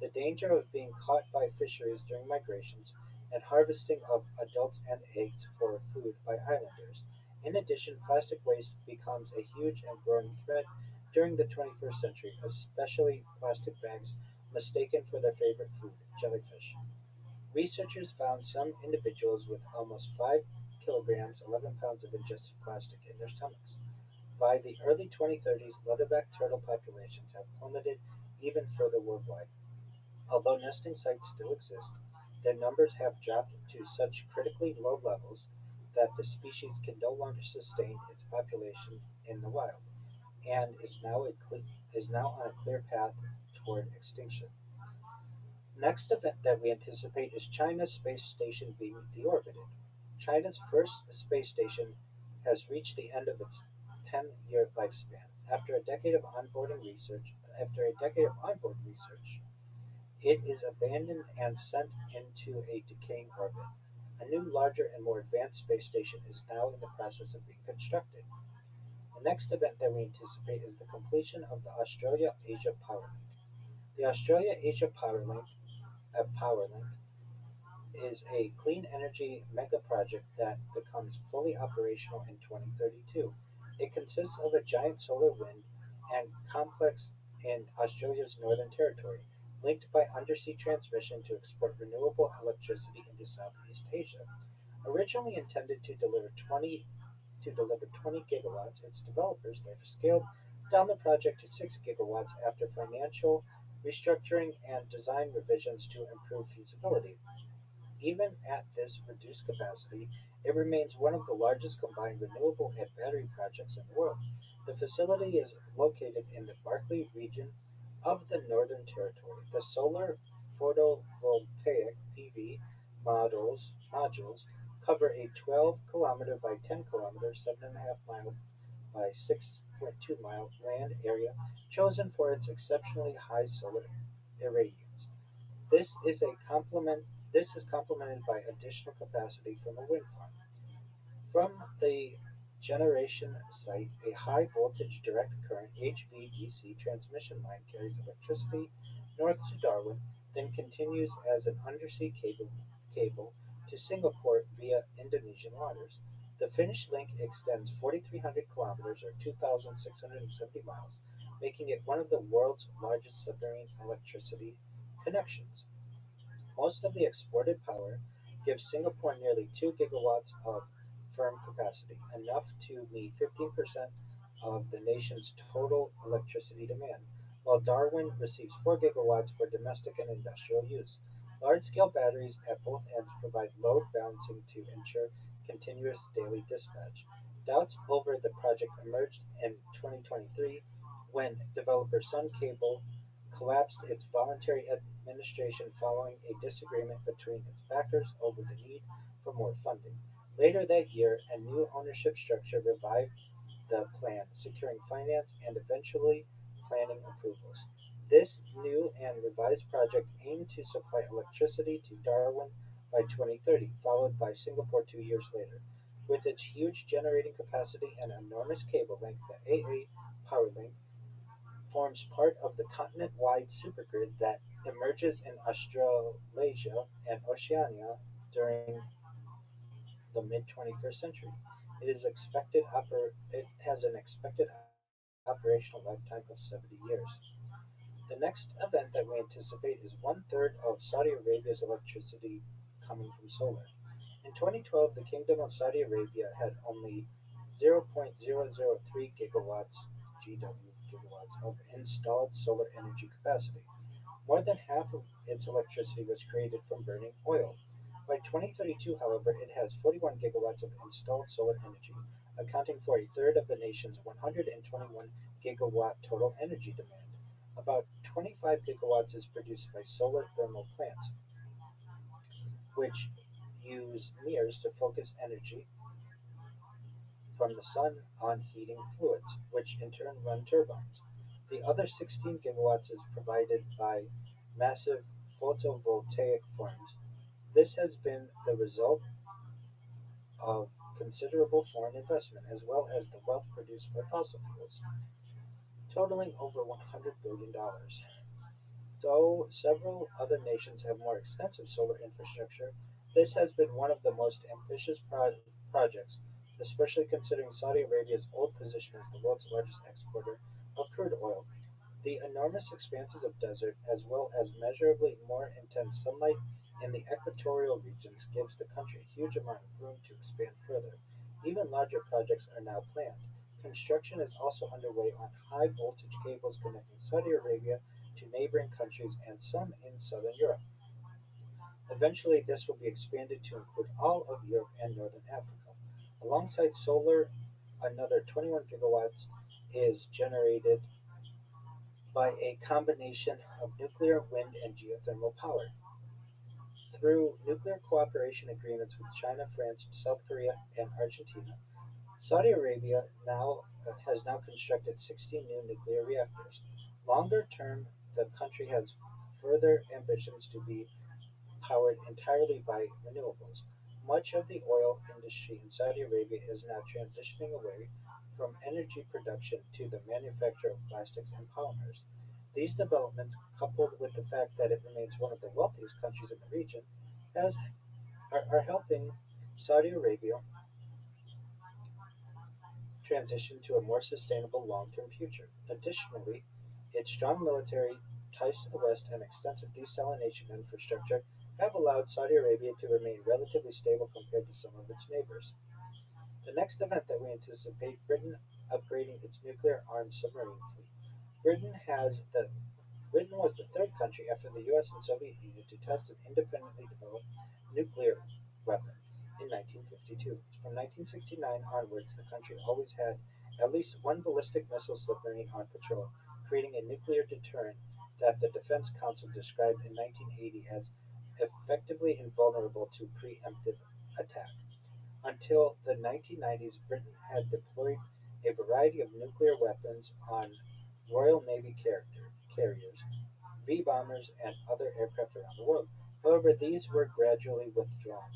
the danger of being caught by fisheries during migrations, and harvesting of adults and eggs for food by islanders. In addition, plastic waste becomes a huge and growing threat during the 21st century, especially plastic bags mistaken for their favorite food, jellyfish. Researchers found some individuals with almost 5 kilograms (11 pounds) of ingested plastic in their stomachs. By the early 2030s, leatherback turtle populations have plummeted even further worldwide. Although nesting sites still exist, their numbers have dropped to such critically low levels that the species can no longer sustain its population in the wild, and is now on a clear path toward extinction. Next event that we anticipate is China's space station being deorbited. China's first space station has reached the end of its 10-year lifespan. After a decade of onboarding research, after a decade of onboard research. It is abandoned and sent into a decaying orbit. A new, larger, and more advanced space station is now in the process of being constructed. The next event that we anticipate is the completion of the Australia Asia Power Link. The Australia Asia Power Link is a clean energy mega project that becomes fully operational in 2032. It consists of a giant solar wind and complex in Australia's Northern Territory, linked by undersea transmission to export renewable electricity into Southeast Asia. Originally intended to deliver 20 gigawatts, its developers later scaled down the project to 6 gigawatts after financial restructuring and design revisions to improve feasibility. Even at this reduced capacity, it remains one of the largest combined renewable and battery projects in the world. The facility is located in the Barkly region of the Northern Territory. The solar photovoltaic (PV) modules cover a 12-kilometer by 10-kilometer (7.5 mile by 6.2 mile) land area chosen for its exceptionally high solar irradiance. This is a complement this is complemented by additional capacity from a wind farm. From the generation site, a high voltage direct current (HVDC) transmission line carries electricity north to Darwin, then continues as an undersea cable to Singapore via Indonesian waters. The Finnish link extends 4,300 kilometers or 2,670 miles, making it one of the world's largest submarine electricity connections. Most of the exported power gives Singapore nearly 2 gigawatts of firm capacity, enough to meet 15% of the nation's total electricity demand, while Darwin receives 4 gigawatts for domestic and industrial use. Large-scale batteries at both ends provide load balancing to ensure continuous daily dispatch. Doubts over the project emerged in 2023 when developer Sun Cable collapsed its voluntary administration following a disagreement between its backers over the need for more funding. Later that year, a new ownership structure revived the plan, securing finance and eventually planning approvals. This new and revised project aimed to supply electricity to Darwin by 2030, followed by Singapore 2 years later. With its huge generating capacity and enormous cable length, the AA Power Link forms part of the continent-wide supergrid that emerges in Australasia and Oceania during the mid-21st century. It has an expected operational lifetime of 70 years. The next event that we anticipate is one-third of Saudi Arabia's electricity coming from solar. In 2012, the Kingdom of Saudi Arabia had only 0.003 gigawatts of installed solar energy capacity. More than half of its electricity was created from burning oil. By 2032, however, it has 41 gigawatts of installed solar energy, accounting for a third of the nation's 121 gigawatt total energy demand. About 25 gigawatts is produced by solar thermal plants, which use mirrors to focus energy from the sun on heating fluids, which in turn run turbines. The other 16 gigawatts is provided by massive photovoltaic farms. This has been the result of considerable foreign investment, as well as the wealth produced by fossil fuels, totaling over $100 billion. Though several other nations have more extensive solar infrastructure, this has been one of the most ambitious projects, especially considering Saudi Arabia's old position as the world's largest exporter of crude oil. The enormous expanses of desert, as well as measurably more intense sunlight in the equatorial regions, gives the country a huge amount of room to expand further. Even larger projects are now planned. Construction is also underway on high voltage cables connecting Saudi Arabia to neighboring countries and some in southern Europe. Eventually, this will be expanded to include all of Europe and northern Africa. Alongside solar, another 21 gigawatts is generated by a combination of nuclear, wind, and geothermal power. Through nuclear cooperation agreements with China, France, South Korea, and Argentina, Saudi Arabia has now constructed 16 new nuclear reactors. Longer term, the country has further ambitions to be powered entirely by renewables. Much of the oil industry in Saudi Arabia is now transitioning away from energy production to the manufacture of plastics and polymers. These developments, coupled with the fact that it remains one of the wealthiest countries in the region, has, are helping Saudi Arabia transition to a more sustainable long-term future. Additionally, its strong military ties to the West and extensive desalination infrastructure have allowed Saudi Arabia to remain relatively stable compared to some of its neighbors. The next event that we anticipate Britain upgrading its nuclear-armed submarine fleet. Britain has the Britain was the third country after the US and Soviet Union to test an independently developed nuclear weapon in 1952. From 1969 onwards, the country always had at least one ballistic missile submarine on patrol, creating a nuclear deterrent that the Defense Council described in 1980 as effectively invulnerable to preemptive attack. Until the 1990s, Britain had deployed a variety of nuclear weapons on Royal Navy carriers, V-bombers, and other aircraft around the world. However, these were gradually withdrawn.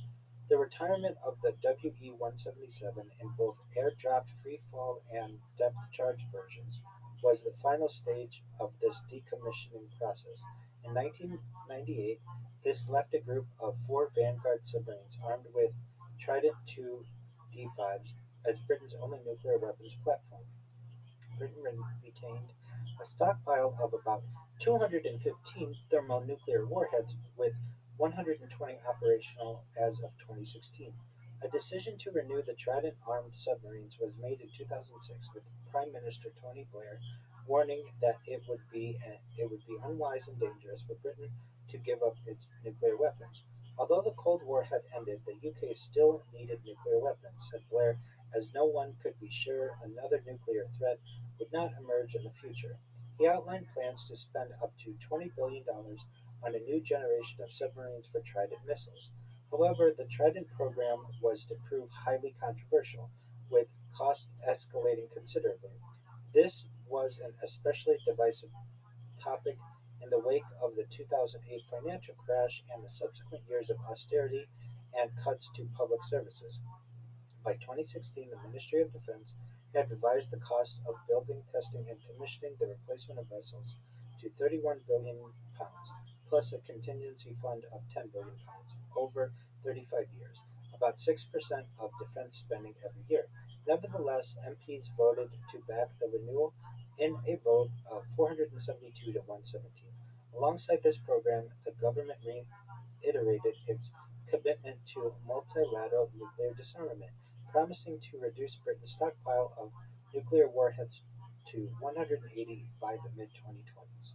The retirement of the WE-177 in both air-dropped freefall and depth-charge versions was the final stage of this decommissioning process. In 1998, this left a group of four Vanguard submarines armed with Trident II D5s as Britain's only nuclear weapons platform. Britain retained a stockpile of about 215 thermonuclear warheads, with 120 operational as of 2016. A decision to renew the Trident armed submarines was made in 2006, with Prime Minister Tony Blair warning that it would be unwise and dangerous for Britain to give up its nuclear weapons. Although the Cold War had ended, the UK still needed nuclear weapons, said Blair, as no one could be sure another nuclear threat would not emerge in the future. He outlined plans to spend up to $20 billion on a new generation of submarines for Trident missiles. However, the Trident program was to prove highly controversial, with costs escalating considerably. This was an especially divisive topic in the wake of the 2008 financial crash and the subsequent years of austerity and cuts to public services. By 2016, the Ministry of Defense had revised the cost of building, testing, and commissioning the replacement of vessels to £31 billion, plus a contingency fund of £10 billion over 35 years, about 6% of defense spending every year. Nevertheless, MPs voted to back the renewal in a vote of 472 to 117. Alongside this program, the government reiterated its commitment to multilateral nuclear disarmament, promising to reduce Britain's stockpile of nuclear warheads to 180 by the mid-2020s.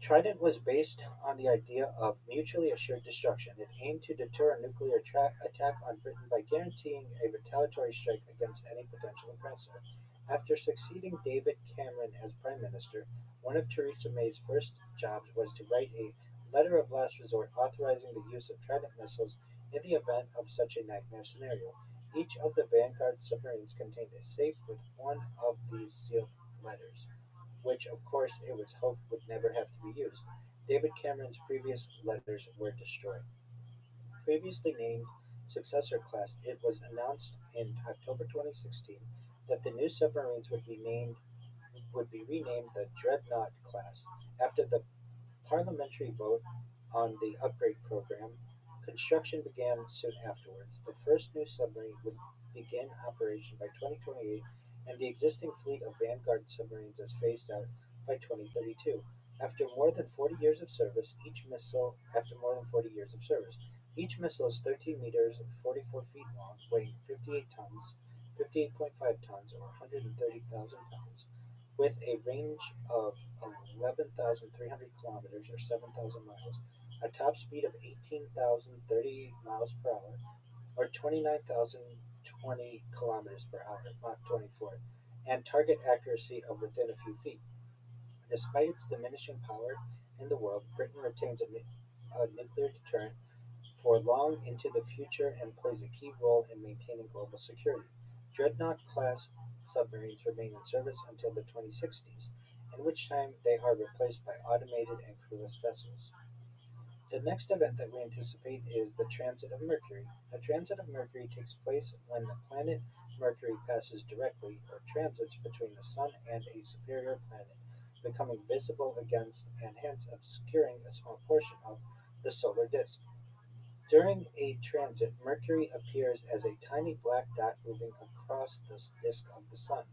Trident was based on the idea of mutually assured destruction. It aimed to deter a nuclear attack on Britain by guaranteeing a retaliatory strike against any potential aggressor. After succeeding David Cameron as Prime Minister, one of Theresa May's first jobs was to write a letter of last resort authorizing the use of Trident missiles in the event of such a nightmare scenario. Each of the Vanguard submarines contained a safe with one of these sealed letters, which of course it was hoped would never have to be used. David Cameron's previous letters were destroyed. Previously named Successor Class, it was announced in October 2016 that the new submarines would be renamed the Dreadnought class after the parliamentary vote on the upgrade program. Construction began soon afterwards. The first new submarine would begin operation by 2028, and the existing fleet of Vanguard submarines is phased out by 2032. After more than 40 years of service, each missile is 13 meters, 44 feet long, weighing 58.5 tons, or 130,000 pounds, with a range of 11,300 kilometers or 7,000 miles, a top speed of 18,030 miles per hour or 29,020 kilometers per hour (Mach 24), and target accuracy of within a few feet. Despite its diminishing power in the world, Britain retains a nuclear deterrent for long into the future and plays a key role in maintaining global security. Dreadnought class submarines remain in service until the 2060s, in which time they are replaced by automated and crewless vessels. The next event that we anticipate is the transit of Mercury. A transit of Mercury takes place when the planet Mercury passes directly or transits between the Sun and a superior planet, becoming visible against and hence obscuring a small portion of the solar disk. During a transit, Mercury appears as a tiny black dot moving across the disk of the Sun.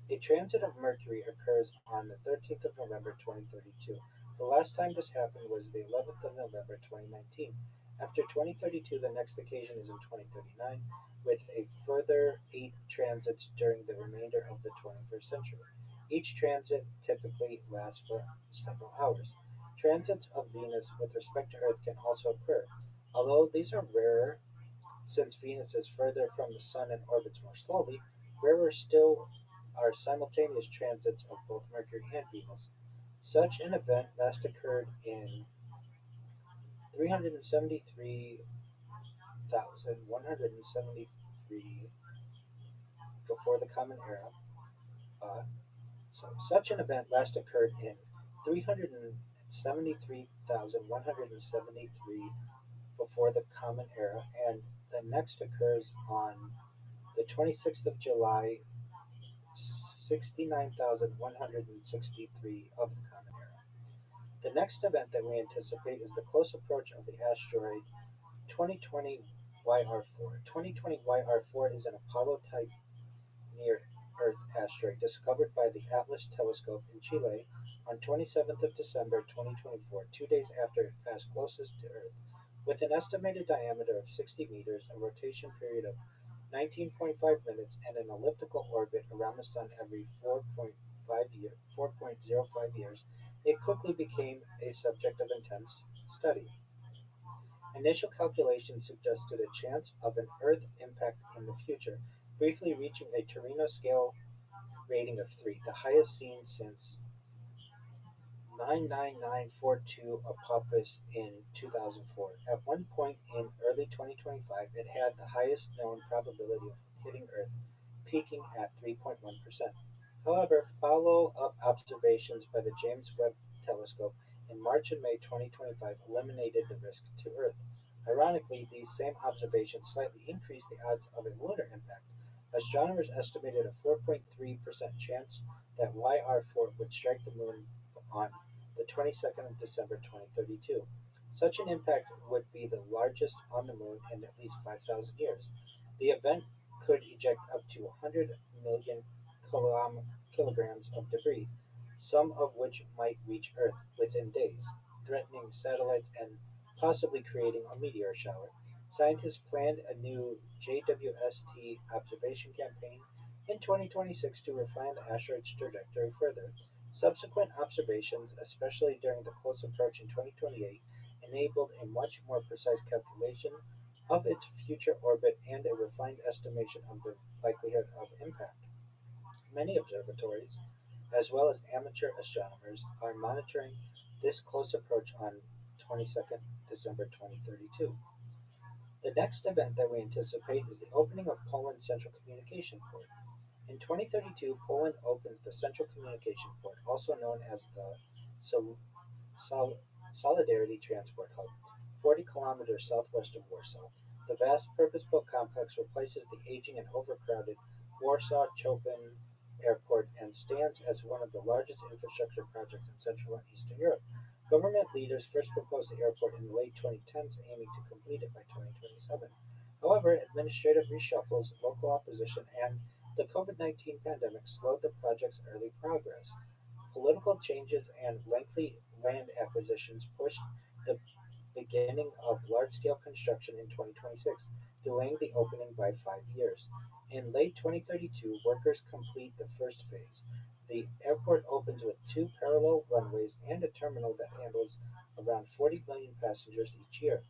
A transit of Mercury occurs on the 13th of November 2032. The last time this happened was the 11th of November 2019. After 2032, the next occasion is in 2039, with a further 8 transits during the remainder of the 21st century. Each transit typically lasts for several hours. Transits of Venus with respect to Earth can also occur, although these are rarer since Venus is further from the Sun and orbits more slowly. Rarer still are simultaneous transits of both Mercury and Venus. Such an event last occurred in 373,173 before the Common Era. Uh, such an event last occurred in 373,173 before the Common Era, and the next occurs on the 26th of July, 69,163 of the Common Era. The next event that we anticipate is the close approach of the asteroid 2020 YR4. 2020 YR4 is an Apollo type near Earth asteroid discovered by the Atlas telescope in Chile on 27th of December 2024, 2 days after it passed closest to Earth. With an estimated diameter of 60 meters, a rotation period of 19.5 minutes, and an elliptical orbit around the Sun every 4.05 years, it quickly became a subject of intense study. Initial calculations suggested a chance of an Earth impact in the future, briefly reaching a Torino scale rating of 3, the highest seen since 99942 Apophis in 2004. At one point in early 2025, it had the highest known probability of hitting Earth, peaking at 3.1%. However, follow-up observations by the James Webb Telescope in March and May 2025 eliminated the risk to Earth. Ironically, these same observations slightly increased the odds of a lunar impact. Astronomers estimated a 4.3% chance that YR4 would strike the Moon on the 22nd of December 2032. Such an impact would be the largest on the Moon in at least 5,000 years. The event could eject up to 100 million kilograms of debris, some of which might reach Earth within days, threatening satellites and possibly creating a meteor shower. Scientists planned a new JWST observation campaign in 2026 to refine the asteroid's trajectory further. Subsequent observations, especially during the close approach in 2028, enabled a much more precise calculation of its future orbit and a refined estimation of the likelihood of impact. Many observatories, as well as amateur astronomers, are monitoring this close approach on 22nd December 2032. The next event that we anticipate is the opening of Poland's Central Communication Port. In 2032, Poland opens the Central Communication Port, also known as the Sol- Sol- Solidarity Transport Hub, 40 kilometers southwest of Warsaw. The vast purpose-built complex replaces the aging and overcrowded Warsaw-Chopin Airport and stands as one of the largest infrastructure projects in Central and Eastern Europe. Government leaders first proposed the airport in the late 2010s, aiming to complete it by 2027. However, administrative reshuffles, local opposition, and the COVID-19 pandemic slowed the project's early progress. Political changes and lengthy land acquisitions pushed the beginning of large-scale construction in 2026, delaying the opening by 5 years. In late 2032, workers complete the first phase. The airport opens with two parallel runways and a terminal that handles around 40 million passengers each year.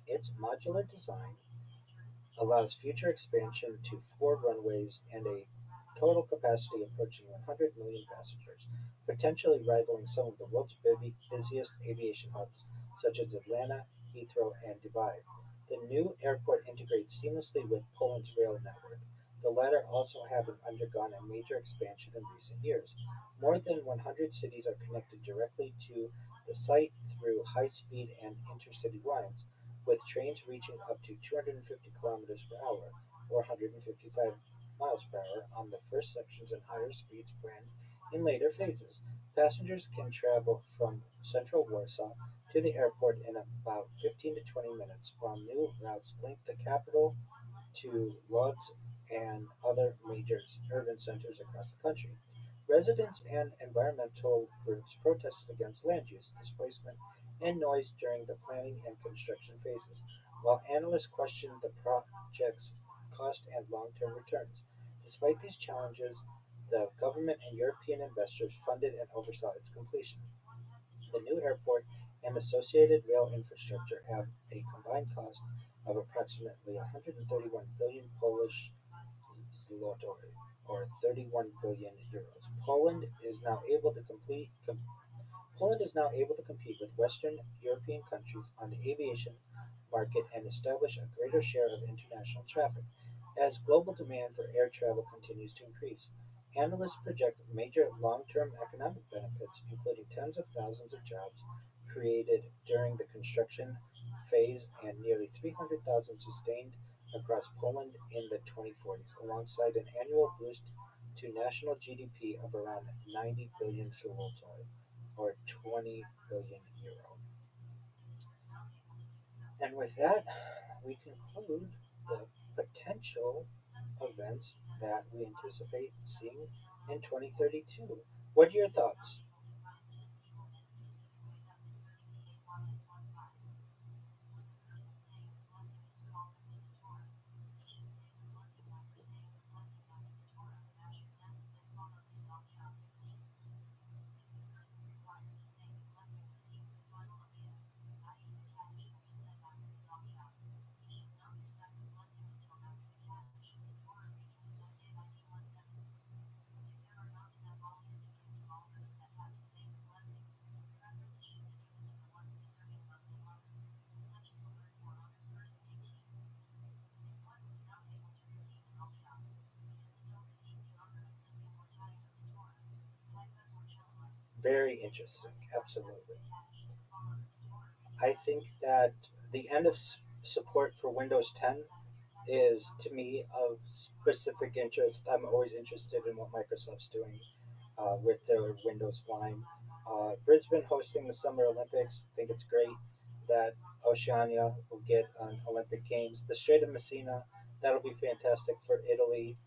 Its modular design allows future expansion to four runways and a total capacity approaching 100 million passengers, potentially rivaling some of the world's busiest aviation hubs, such as Atlanta, Heathrow, and Dubai. The new airport integrates seamlessly with Poland's rail network. The latter also have undergone a major expansion in recent years. More than 100 cities are connected directly to the site through high-speed and intercity lines, with trains reaching up to 250 kilometers per hour or 155 miles per hour on the first sections and higher speeds planned in later phases. Passengers can travel from central Warsaw to the airport in about 15 to 20 minutes, while new routes link the capital to Lodz and other major urban centers across the country. Residents and environmental groups protested against land use, displacement, and noise during the planning and construction phases, while analysts questioned the project's cost and long-term returns. Despite these challenges, the government and European investors funded and oversaw its completion. The new airport and associated rail infrastructure have a combined cost of approximately 131 billion Polish zloty, or 31 billion euros. Poland is now able to compete with Western European countries on the aviation market and establish a greater share of international traffic as global demand for air travel continues to increase. Analysts project major long-term economic benefits, including tens of thousands of jobs created during the construction phase and nearly 300,000 sustained across Poland in the 2040s, alongside an annual boost to national GDP of around 90 billion zloty, or 20 billion euro. And with that, we conclude the potential events that we anticipate seeing in 2032. What are your thoughts? Very interesting, absolutely. I think that the end of support for Windows 10 is to me of specific interest. I'm always interested in what Microsoft's doing with their Windows line. Brisbane hosting the Summer Olympics. I think it's great that Oceania will get an Olympic Games. The Strait of Messina, that'll be fantastic for Italy.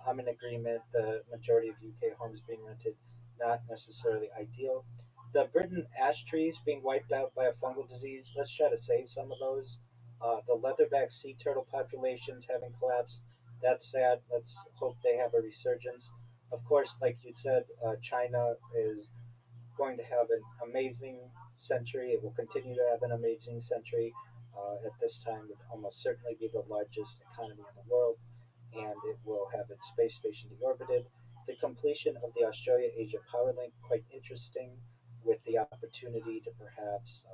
I'm in agreement. The majority of UK homes being rented, not necessarily ideal. The Britain ash trees being wiped out by a fungal disease. Let's try to save some of those. The leatherback sea turtle populations having collapsed. That's sad. Let's hope they have a resurgence. Of course, like you said, China is going to have an amazing century. It will continue to have an amazing century. At this time, would almost certainly be the largest economy in the world, and it will have its space station deorbited. The completion of the Australia Asia Power Link, quite interesting, with the opportunity to perhaps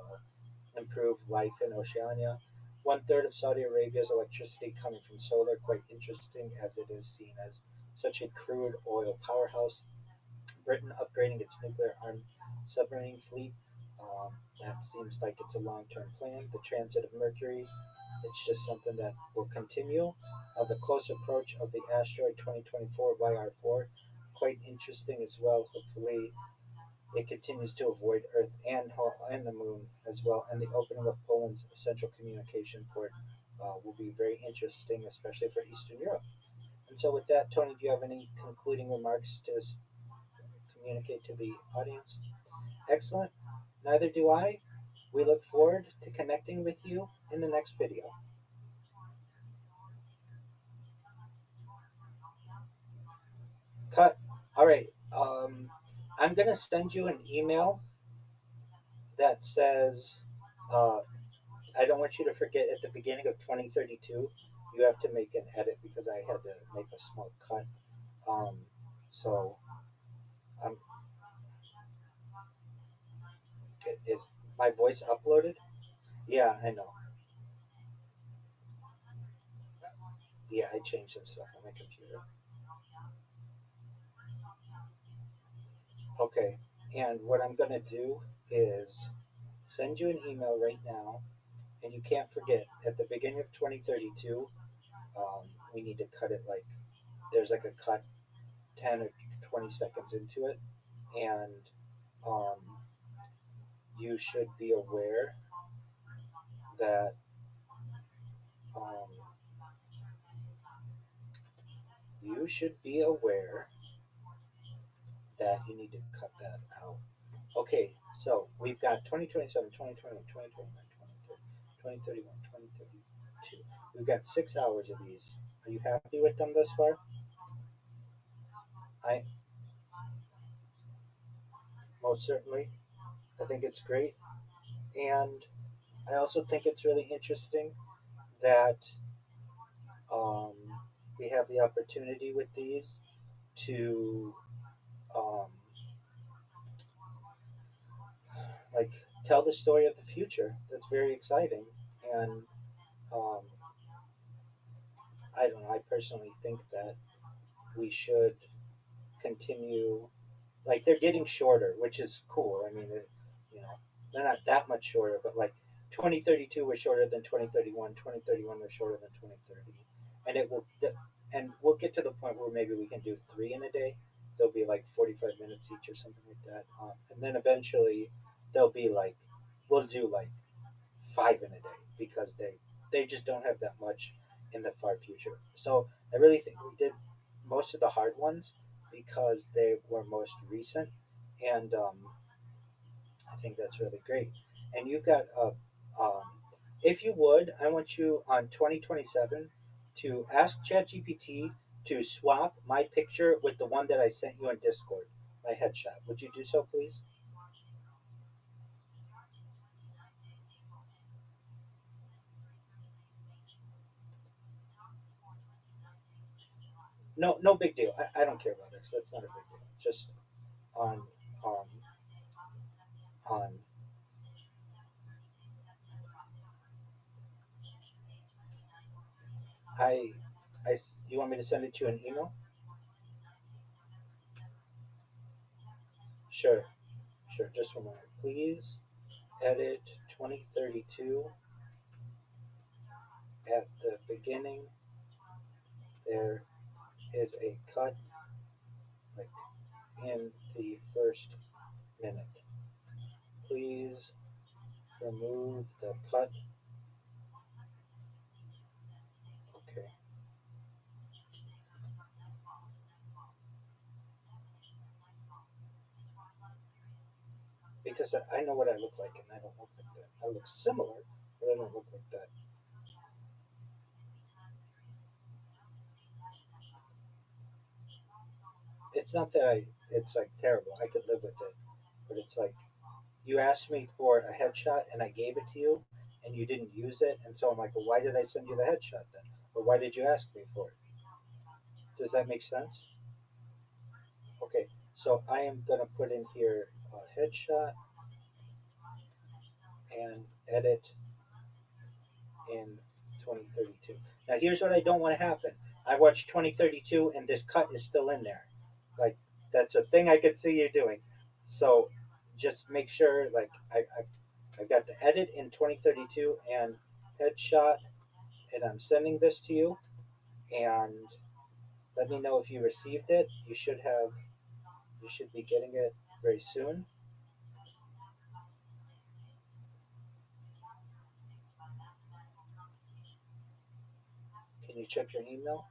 improve life in Oceania. One third of Saudi Arabia's electricity coming from solar, quite interesting as it is seen as such a crude oil powerhouse. Britain upgrading its nuclear armed submarine fleet. That seems like it's a long term plan. The transit of Mercury, it's just something that will continue. The close approach of the asteroid 2024 YR4, quite interesting as well. Hopefully, it continues to avoid Earth and the Moon as well. And the opening of Poland's central communication port will be very interesting, especially for Eastern Europe. And so, with that, Tony, do you have any concluding remarks to communicate to the audience? Excellent. Neither do I. We look forward to connecting with you in the next video. Cut. All right. I'm going to send you an email that says, uh, I don't want you to forget at the beginning of 2032, you have to make an edit because I had to make a small cut. Um, so, um, is my voice uploaded? Yeah, I know. Yeah, I changed some stuff on my computer. Okay, and what I'm gonna do is send you an email right now, and you can't forget at the beginning of 2032, we need to cut it like there's like a cut 10 or 20 seconds into it, and um, you should be aware that um, you should be aware that you need to cut that out. Okay, so we've got 2027, 2021, 2029, 2030, 2031, 2032. We've got 6 hours of these. Are you happy with them thus far? I most certainly. I think it's great. And I also think it's really interesting that um, we have the opportunity with these to um, like tell the story of the future. That's very exciting. And um, I don't know. I personally think that we should continue. Like they're getting shorter, which is cool. I mean, you know, they're not that much shorter, but like 2032 was shorter than 2031. 2031 was shorter than 2030, and it will. And we'll get to the point where maybe we can do three in a day. They'll be like 45 minutes each or something like that, and then eventually they'll be like we'll do like five in a day because they just don't have that much in the far future. So I really think we did most of the hard ones because they were most recent, and I think that's really great. And you've got um, if you would, I want you on 2027 to ask ChatGPT to swap my picture with the one that I sent you on Discord, my headshot. Would you do so, please? No, no big deal. I don't care about this. That's not a big deal. Just on um, on I you want me to send it to you in email? Sure, sure. Just one moment, please. Edit 2032 at the beginning. There is a cut like in the first minute. Please remove the cut. Okay, because I know what I look like, and I don't look like that. I look similar, but I don't look like that. It's not that I. It's like terrible. I could live with it, but it's like you asked me for a headshot and I gave it to you and you didn't use it. And so I'm like, well, why did I send you the headshot then? Or why did you ask me for it? Does that make sense? Okay, so I am going to put in here a headshot and edit in 2032. Now, here's what I don't want to happen. I watched 2032 and this cut is still in there. Like, that's a thing I could see you doing. So just make sure, like, I got the edit in 2032 and headshot, and I'm sending this to you. And let me know if you received it. You should be getting it very soon. Can you check your email?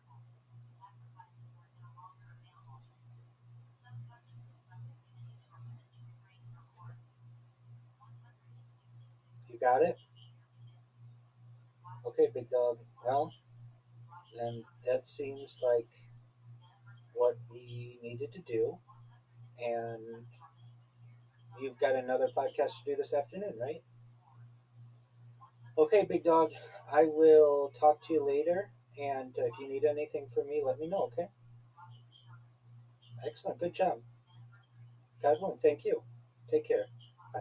You got it? Okay, big dog. Well, then that seems like what we needed to do. And you've got another podcast to do this afternoon, right? Okay, big dog. I will talk to you later. And if you need anything from me, let me know, okay? Excellent. Good job. God willing. Thank you. Take care. Bye.